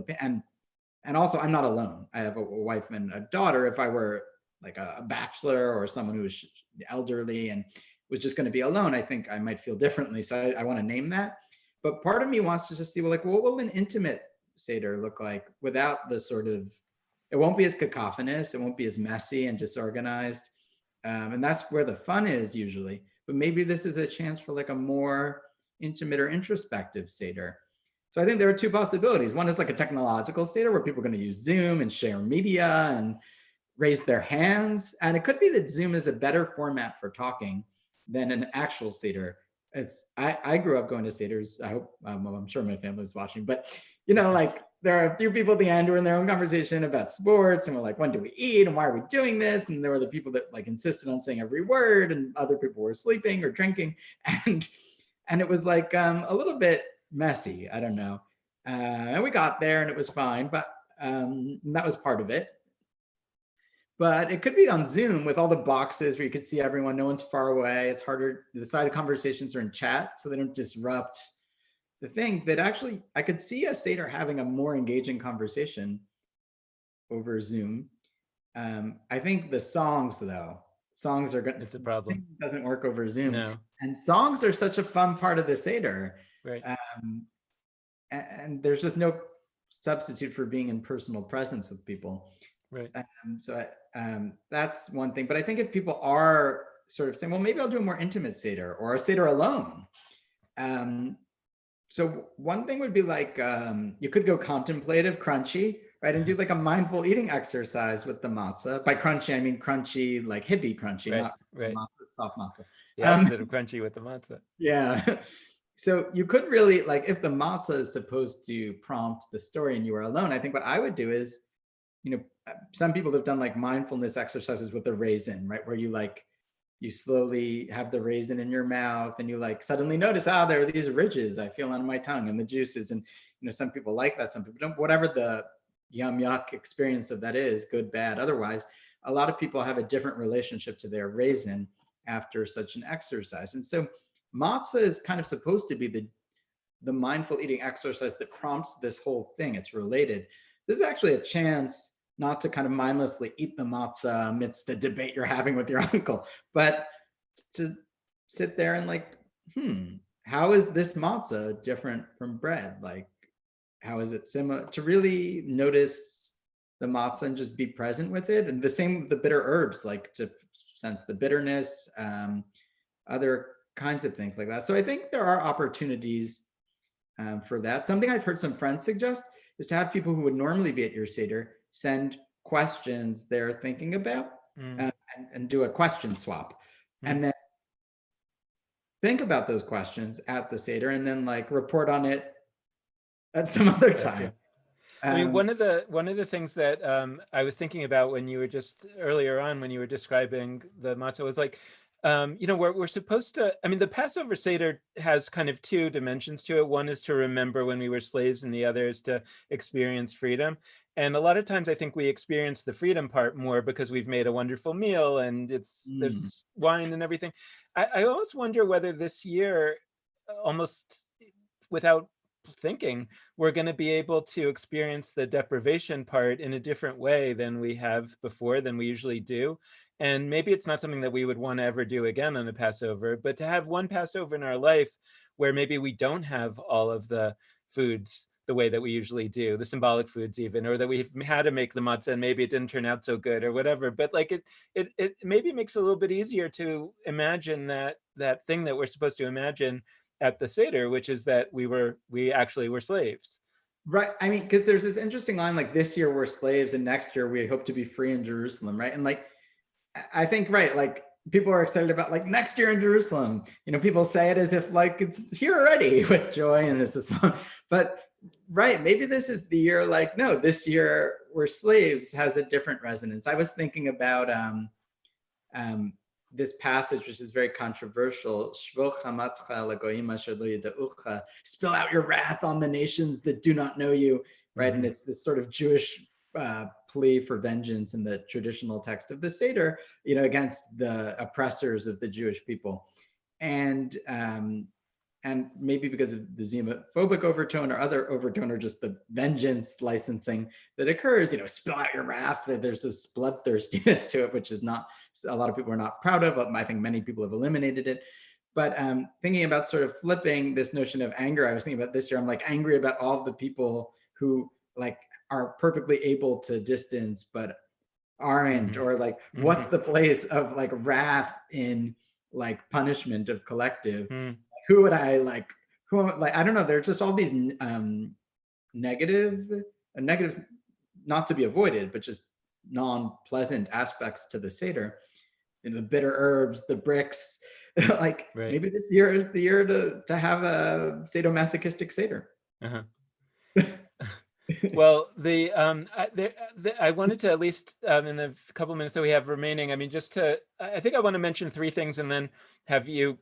and also I'm not alone. I have a wife and a daughter. If I were like a bachelor or someone who was elderly and was just going to be alone, I think I might feel differently. So I want to name that. But part of me wants to just see, well, like, what will an intimate Seder look like without the sort of, it won't be as cacophonous, it won't be as messy and disorganized. And that's where the fun is usually. But maybe this is a chance for like a more intimate or introspective Seder. So I think there are 2 possibilities. One is like a technological Seder where people are going to use Zoom and share media and raise their hands. And it could be that Zoom is a better format for talking than an actual Seder. I grew up going to Seders. I hope, I'm sure my family's watching, but like there are a few people at the end who are in their own conversation about sports, and we're like, when do we eat and why are we doing this? And there were the people that like insisted on saying every word, and other people were sleeping or drinking, and it was like a little bit messy. I don't know. And we got there and it was fine, but that was part of it. But it could be on Zoom with all the boxes where you could see everyone, no one's far away. It's harder. The side conversations are in chat, so they don't disrupt the thing. That actually, I could see a Seder having a more engaging conversation over Zoom. I think the songs, though, are going to, it's a problem. It doesn't work over Zoom. No. And songs are such a fun part of the Seder. Right. And there's just no substitute for being in personal presence with people. Right. So that's one thing. But I think if people are sort of saying, well, maybe I'll do a more intimate Seder or a Seder alone, So one thing would be like, you could go contemplative, crunchy, right? And do like a mindful eating exercise with the matzah. By crunchy, I mean crunchy, like hippie crunchy, Right, not right. matzah, soft matzah. The opposite of crunchy with the matzah. Yeah. So you could really, like, if the matzah is supposed to prompt the story and you are alone, I think what I would do is, some people have done like mindfulness exercises with the raisin, right? Where you slowly have the raisin in your mouth and you like suddenly notice, there are these ridges I feel on my tongue and the juices. And, some people like that, some people don't, whatever the yum yuck experience of that is, good, bad, otherwise, a lot of people have a different relationship to their raisin after such an exercise. And so matzah is kind of supposed to be the mindful eating exercise that prompts this whole thing. It's related. This is actually a chance not to kind of mindlessly eat the matzah amidst a debate you're having with your uncle, but to sit there and like, how is this matzah different from bread? Like, how is it similar? To really notice the matzah and just be present with it. And the same with the bitter herbs, like to sense the bitterness, other kinds of things like that. So I think there are opportunities for that. Something I've heard some friends suggest is to have people who would normally be at your Seder send questions they're thinking about and do a question swap. And then think about those questions at the Seder and then like report on it at some other time. I mean, one of the things that I was thinking about when you were just earlier on, when you were describing the matzah, was like, we're supposed to, I mean, the Passover Seder has kind of two dimensions to it. One is to remember when we were slaves and the other is to experience freedom. And a lot of times I think we experience the freedom part more because we've made a wonderful meal and there's wine and everything. I always wonder whether this year, almost without thinking, we're going to be able to experience the deprivation part in a different way than we have before, than we usually do. And maybe it's not something that we would want to ever do again on a Passover, but to have one Passover in our life where maybe we don't have all of the foods the way that we usually do, the symbolic foods even, or that we've had to make the matzah and maybe it didn't turn out so good or whatever. But like it maybe makes it a little bit easier to imagine that thing that we're supposed to imagine at the Seder, which is that we actually were slaves. Right. I mean, because there's this interesting line, like this year we're slaves and next year we hope to be free in Jerusalem, right? And like, I think, right, like people are excited about like next year in Jerusalem. People say it as if like it's here already with joy and it's a song. But right, maybe this is the year like, no, this year we're slaves has a different resonance. I was thinking about this passage, which is very controversial. Spill out your wrath on the nations that do not know you, right? And it's this sort of Jewish plea for vengeance in the traditional text of the Seder, against the oppressors of the Jewish people. And maybe because of the xenophobic overtone or other overtone, or just the vengeance licensing that occurs, spill out your wrath. There's this bloodthirstiness to it, which is not, a lot of people are not proud of. I think many people have eliminated it. But thinking about sort of flipping this notion of anger, I was thinking about this year, I'm like angry about all the people who like are perfectly able to distance, but aren't, or like, what's the place of like wrath in like punishment of collective? Who would I like? I don't know. There's just all these negatives, not to be avoided, but just non-pleasant aspects to the Seder. The bitter herbs, the bricks. Like maybe this year is the year to have a sadomasochistic Seder. Well, I wanted to at least in the couple minutes that we have remaining, I mean, I think I want to mention three things and then have you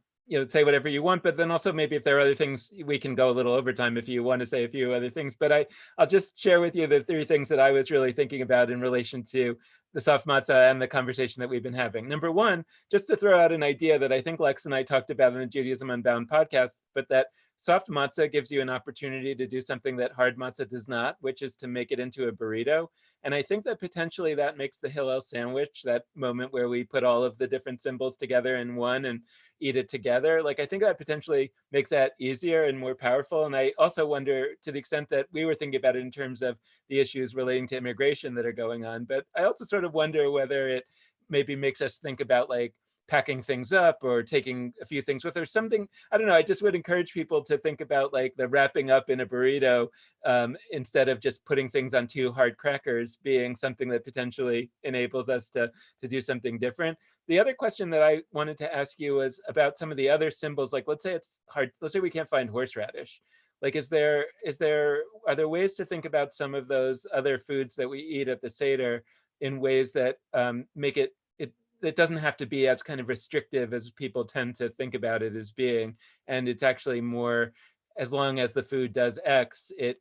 say whatever you want, but then also maybe if there are other things, we can go a little overtime if you want to say a few other things. But I'll just share with you the three things that I was really thinking about in relation to the soft matzah and the conversation that we've been having. Number one, just to throw out an idea that I think Lex and I talked about in the Judaism Unbound podcast, but that soft matzah gives you an opportunity to do something that hard matzah does not, which is to make it into a burrito. And I think that potentially that makes the Hillel sandwich, that moment where we put all of the different symbols together in one and eat it together. Like, I think that potentially makes that easier and more powerful. And I also wonder, to the extent that we were thinking about it in terms of the issues relating to immigration that are going on, but I also sort of wonder whether it maybe makes us think about like packing things up or taking a few things with, or something. I don't know. I just would encourage people to think about like the wrapping up in a burrito instead of just putting things on 2 hard crackers being something that potentially enables us to do something different. The other question that I wanted to ask you was about some of the other symbols. Like, let's say it's hard. Let's say we can't find horseradish. Like, are there ways to think about some of those other foods that we eat at the Seder in ways that make it doesn't have to be as kind of restrictive as people tend to think about it as being, and it's actually more, as long as the food does X, you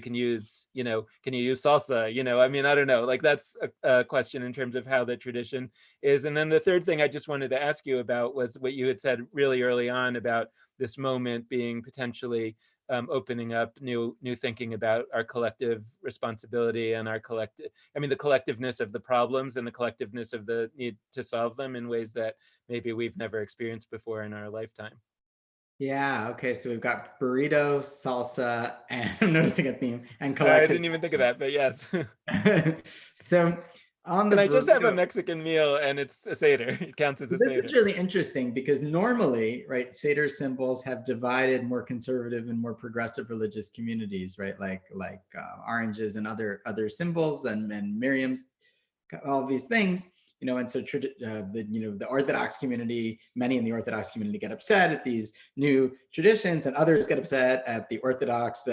can use, can you use salsa? I mean, I don't know, like that's a question in terms of how the tradition is. And then the third thing I just wanted to ask you about was what you had said really early on about this moment being potentially opening up new thinking about our collective responsibility and the collectiveness of the problems and the collectiveness of the need to solve them in ways that maybe we've never experienced before in our lifetime. Yeah. Okay. So we've got burrito, salsa, and I'm noticing a theme, and I collective. didn't even think of that, but yes. So on the Can I just have a burrito, Mexican meal and it's a Seder? It counts as a this Seder. is really interesting because normally, right, Seder symbols have divided more conservative and more progressive religious communities, right? Like oranges and other symbols and Miriam's, all these things, and so the Orthodox community, many in the Orthodox community get upset at these new traditions, and others get upset at the Orthodox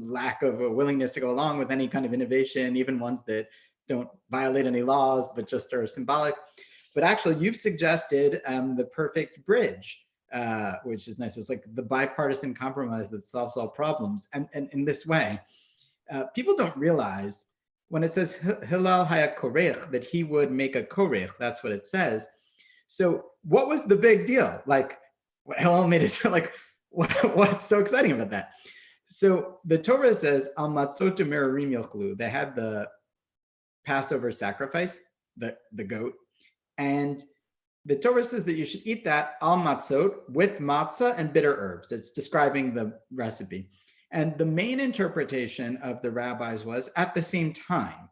lack of a willingness to go along with any kind of innovation, even ones that don't violate any laws but just are symbolic. But actually, you've suggested the perfect bridge, which is nice. It's like the bipartisan compromise that solves all problems. And in this way, people don't realize when it says Hillel haya korech, that he would make a korech. That's what it says. So what was the big deal? Like, Hillel made it like, what's so exciting about that? So the Torah says, al matzot merarim yochlu. They had the Passover sacrifice, the goat. And the Torah says that you should eat that al matzot with matzah and bitter herbs. It's describing the recipe. And the main interpretation of the rabbis was at the same time.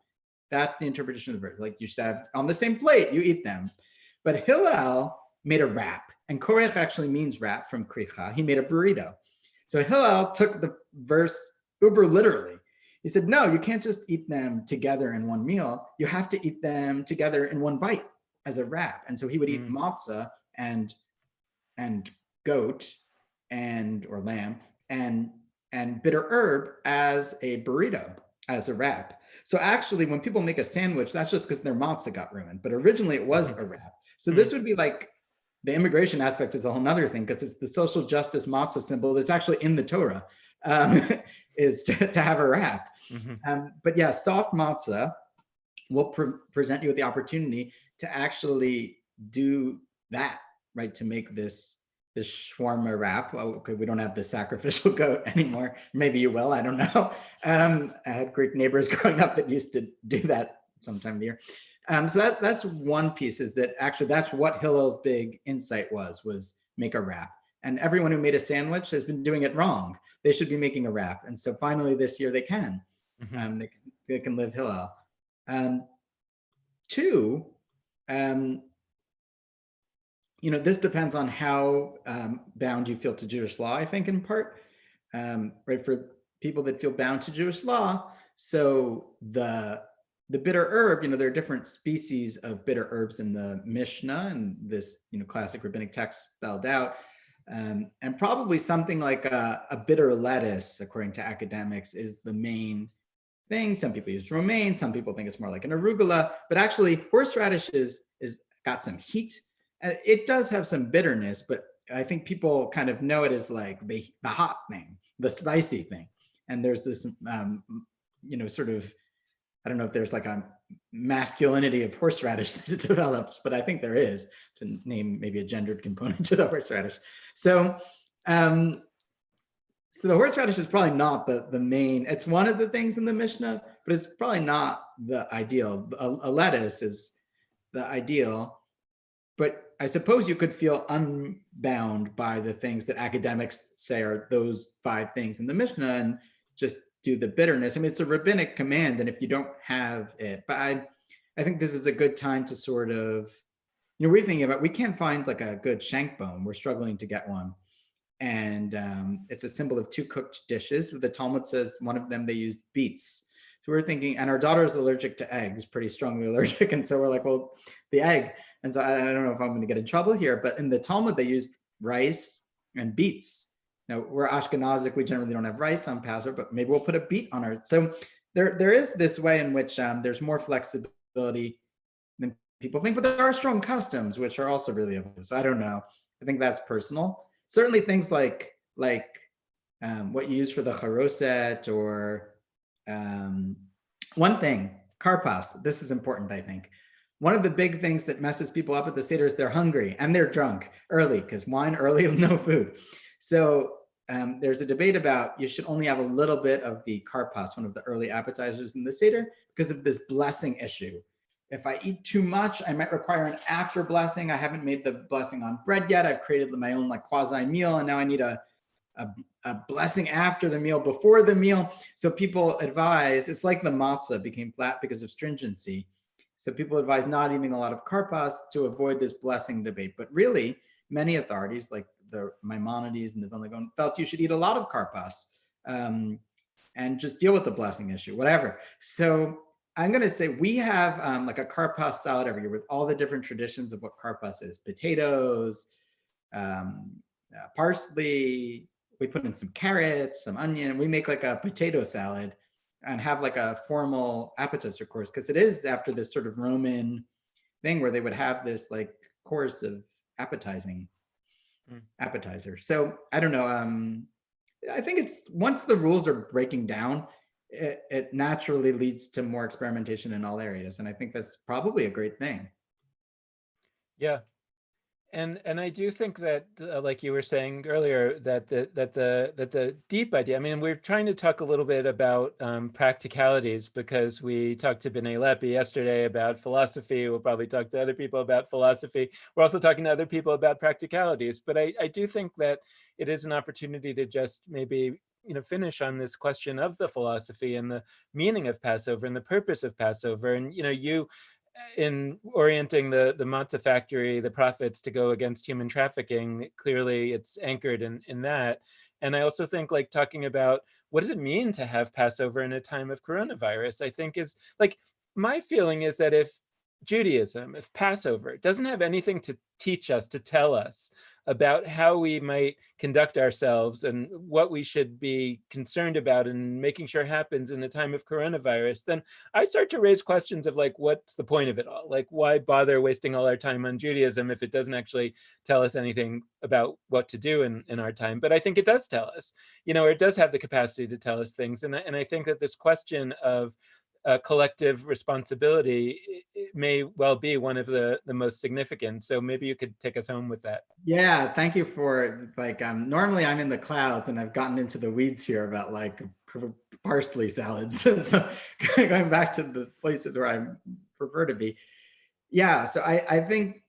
That's the interpretation of the verse. Like, you should have on the same plate, you eat them. But Hillel made a wrap, and korech actually means wrap from kricha. He made a burrito. So Hillel took the verse uber literally. He said, no, you can't just eat them together in one meal. You have to eat them together in one bite as a wrap. And so he would eat matzah and goat or lamb and bitter herb as a burrito, as a wrap. So actually, when people make a sandwich, that's just because their matzah got ruined. But originally it was a wrap. So this would be like, the immigration aspect is a whole nother thing, because it's the social justice matzah symbol that's actually in the Torah, is to have a wrap. But yeah, soft matzah will present you with the opportunity to actually do that, right? To make this shawarma wrap. Oh, okay, we don't have the sacrificial goat anymore. Maybe you will, I don't know. I had Greek neighbors growing up that used to do that sometime of the year. So that's one piece, is that actually that's what Hillel's big insight was make a wrap. And everyone who made a sandwich has been doing it wrong. They should be making a wrap. And so finally this year they can. They can live Hillel. Two, this depends on how bound you feel to Jewish law, I think, in part, right? For people that feel bound to Jewish law, so the bitter herb, there are different species of bitter herbs in the Mishnah, and this, classic rabbinic text spelled out. And probably something like a bitter lettuce, according to academics, is the main thing. Some people use romaine, some people think it's more like an arugula, but actually horseradish is got some heat. And it does have some bitterness, but I think people kind of know it as like the hot thing, the spicy thing. And there's this, sort of, I don't know if there's like a masculinity of horseradish that develops, but I think there is, to name maybe a gendered component to the horseradish. So, so the horseradish is probably not the main, it's one of the things in the Mishnah, but it's probably not the ideal. A lettuce is the ideal, but I suppose you could feel unbound by the things that academics say are those 5 things in the Mishnah and just do the bitterness. I mean, it's a rabbinic command, and if you don't have it, but I think this is a good time to sort of, we're thinking about, we can't find like a good shank bone. We're struggling to get one. And it's a symbol of 2 cooked dishes. The Talmud says one of them they used beets. So we're thinking, and our daughter is allergic to eggs, pretty strongly allergic. And so we're like, well, the egg. And so I don't know if I'm going to get in trouble here, but in the Talmud, they used rice and beets. Now, we're Ashkenazic, we generally don't have rice on Passover, but maybe we'll put a beet on our. So there is this way in which there's more flexibility than people think, but there are strong customs, which are also really effective. So I don't know. I think that's personal. Certainly things like what you use for the charoset, or one thing, karpas. This is important, I think. One of the big things that messes people up at the Seder is they're hungry and they're drunk early, because wine early, no food. So there's a debate about you should only have a little bit of the karpas, one of the early appetizers in the Seder, because of this blessing issue. If I eat too much, I might require an after blessing. I haven't made the blessing on bread yet. I've created my own like quasi meal, and now I need a blessing after the meal, before the meal. So people advise, it's like the matzah became flat because of stringency. So people advise not eating a lot of karpas to avoid this blessing debate. But really, many authorities like the Maimonides and the Vilna Gaon felt you should eat a lot of karpas and just deal with the blessing issue, whatever. So I'm going to say we have like a karpas salad every year with all the different traditions of what karpas is. Potatoes, parsley, we put in some carrots, some onion. We make like a potato salad and have like a formal appetizer course, because it is after this sort of Roman thing where they would have this like course of appetizer. So I don't know. I think it's, once the rules are breaking down, it naturally leads to more experimentation in all areas. And I think that's probably a great thing. Yeah. And I do think that, like you were saying earlier, that the deep idea. I mean, we're trying to talk a little bit about practicalities, because we talked to B'nai Lepi yesterday about philosophy. We'll probably talk to other people about philosophy. We're also talking to other people about practicalities. But I do think that it is an opportunity to just maybe finish on this question of the philosophy and the meaning of Passover and the purpose of Passover. And you, in orienting the matzah factory, the profits to go against human trafficking, clearly it's anchored in that. And I also think, like, talking about what does it mean to have Passover in a time of coronavirus, I think is like, my feeling is that if Judaism, if Passover doesn't have anything to teach us, to tell us about how we might conduct ourselves and what we should be concerned about and making sure happens in a time of coronavirus, then I start to raise questions of like, what's the point of it all? Like, why bother wasting all our time on Judaism if it doesn't actually tell us anything about what to do in our time? But I think it does tell us, or it does have the capacity to tell us things. And I think that this question of collective responsibility, it may well be one of the most significant. So maybe you could take us home with that. Yeah, thank you for like, normally I'm in the clouds and I've gotten into the weeds here about like parsley salads. So going back to the places where I prefer to be. Yeah, so I think,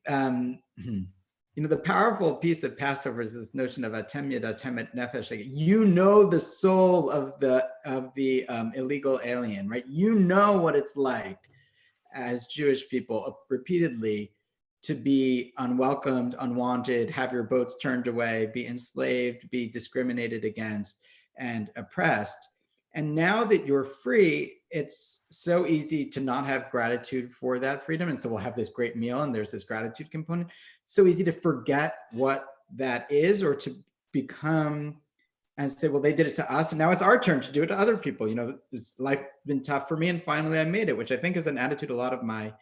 the powerful piece of Passover is this notion of atem yadatem et nefesh. Like, the soul of the illegal alien, right? What it's like as Jewish people repeatedly to be unwelcomed, unwanted, have your boats turned away, be enslaved, be discriminated against, and oppressed. And now that you're free, it's so easy to not have gratitude for that freedom. And so we'll have this great meal and there's this gratitude component. It's so easy to forget what that is, or to become and say, well, they did it to us and now it's our turn to do it to other people. This life been tough for me and finally I made it, which I think is an attitude a lot of my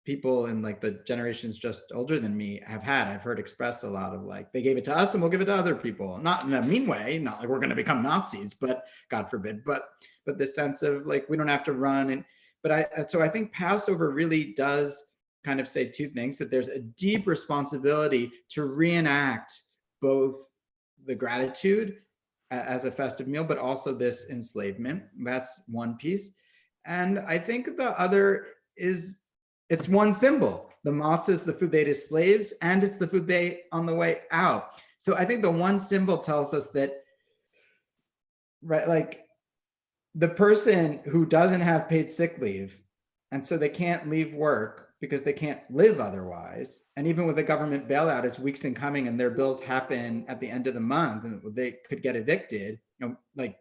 people in like the generations just older than me have had. I've heard expressed a lot of like, they gave it to us and we'll give it to other people. Not in a mean way, not like we're going to become Nazis, but God forbid, but the sense of like, we don't have to run. So I think Passover really does kind of say two things: that there's a deep responsibility to reenact both the gratitude as a festive meal, but also this enslavement. That's one piece. And I think the other is, it's one symbol. The matzah is the food they ate as slaves, and it's the food they ate on the way out. So I think the one symbol tells us that, right, like the person who doesn't have paid sick leave, and so they can't leave work, because they can't live otherwise. And even with a government bailout, it's weeks in coming and their bills happen at the end of the month and they could get evicted, like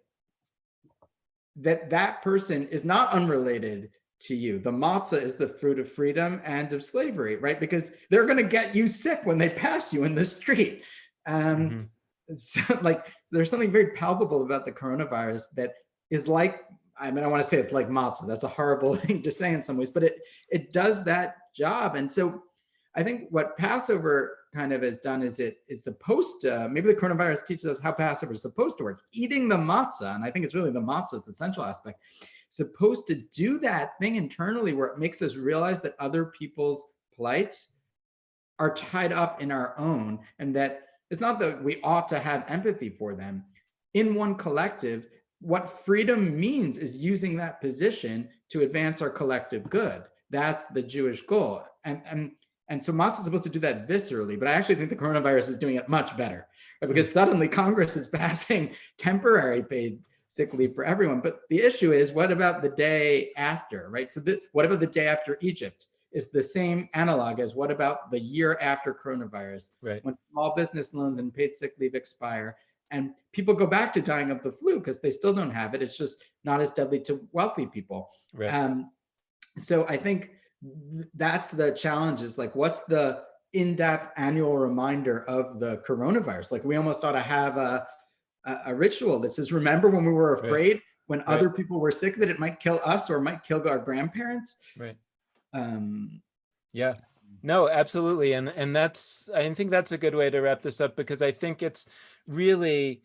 that person is not unrelated to you. The matzah is the fruit of freedom and of slavery, right? Because they're going to get you sick when they pass you in the street. So like there's something very palpable about the coronavirus that is like, I mean, I want to say it's like matzah. That's a horrible thing to say in some ways, but it does that job. And so I think what Passover kind of has done is it is supposed to, maybe the coronavirus teaches us how Passover is supposed to work. Eating the matzah, and I think it's really the matzah is the central aspect, supposed to do that thing internally where it makes us realize that other people's plights are tied up in our own, and that it's not that we ought to have empathy for them. In one collective, what freedom means is using that position to advance our collective good. That's the Jewish goal. And so matzah is supposed to do that viscerally, but I actually think the coronavirus is doing it much better, right? Because suddenly Congress is passing temporary paid sick leave for everyone. But the issue is, what about the day after, right? So what about the day after Egypt? Is the same analog as what about the year after coronavirus, right, when small business loans and paid sick leave expire and people go back to dying of the flu because they still don't have it. It's just not as deadly to wealthy people. right. So I think that's the challenge, is like, what's the in-depth annual reminder of the coronavirus? Like we almost ought to have a ritual that says, remember when we were afraid when other people were sick that it might kill us or might kill our grandparents? Right. Yeah, no, absolutely. And that's, I think that's a good way to wrap this up, because I think it's really,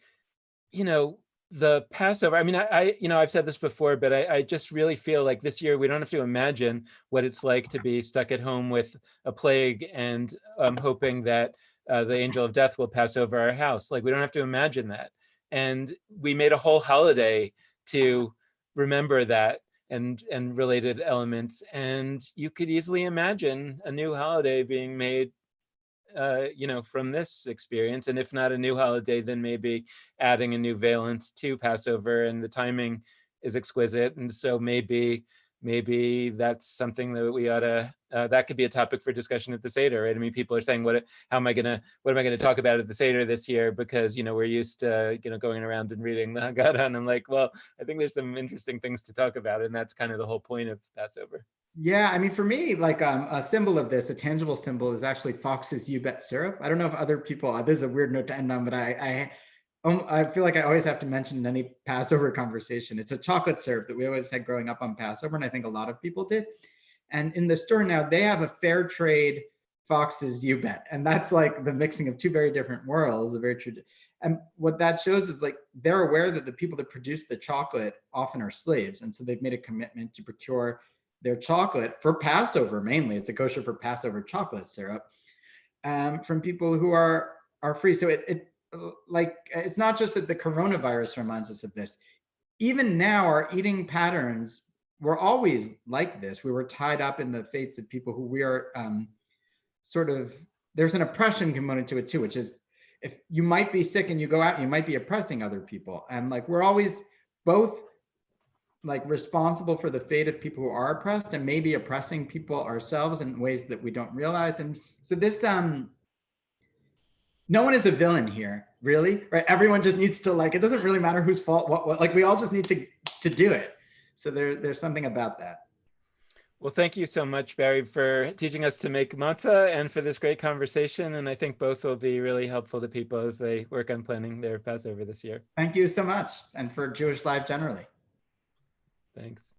the Passover, I mean, I've said this before, but I just really feel like this year we don't have to imagine what it's like to be stuck at home with a plague and hoping that the angel of death will pass over our house. Like, we don't have to imagine that. And we made a whole holiday to remember that and related elements. And you could easily imagine a new holiday being made from this experience. And if not a new holiday, then maybe adding a new valence to Passover, and the timing is exquisite. And so maybe that's something that we ought to, that could be a topic for discussion at the Seder, right? I mean, people are saying, what am I gonna talk about at the Seder this year? Because, we're used to, going around and reading the Haggadah. And I'm like, well, I think there's some interesting things to talk about. And that's kind of the whole point of Passover. Yeah, I mean, for me, like a symbol of this, a tangible symbol, is actually Fox's You Bet syrup. I don't know if other people, this is a weird note to end on, but I feel like I always have to mention in any Passover conversation. It's a chocolate syrup that we always had growing up on Passover, and I think a lot of people did. And in the store now, they have a fair trade Fox's You Bet, and that's like the mixing of two very different worlds, a very true. And what that shows is, like, they're aware that the people that produce the chocolate often are slaves, and so they've made a commitment to procure their chocolate for Passover. Mainly, it's a kosher for Passover chocolate syrup from people who are free. So it's not just that the coronavirus reminds us of this. Even now, our eating patterns were always like this. We were tied up in the fates of people who we are there's an oppression component to it too, which is, if you might be sick and you go out, you might be oppressing other people. And like, we're always both like responsible for the fate of people who are oppressed, and maybe oppressing people ourselves in ways that we don't realize. And so this, no one is a villain here, really, right? Everyone just needs to, like, it doesn't really matter whose fault, what, like, we all just need to do it. So there's something about that. Well, thank you so much, Barry, for teaching us to make matzah and for this great conversation. And I think both will be really helpful to people as they work on planning their Passover this year. Thank you so much. And for Jewish Life generally. Thanks.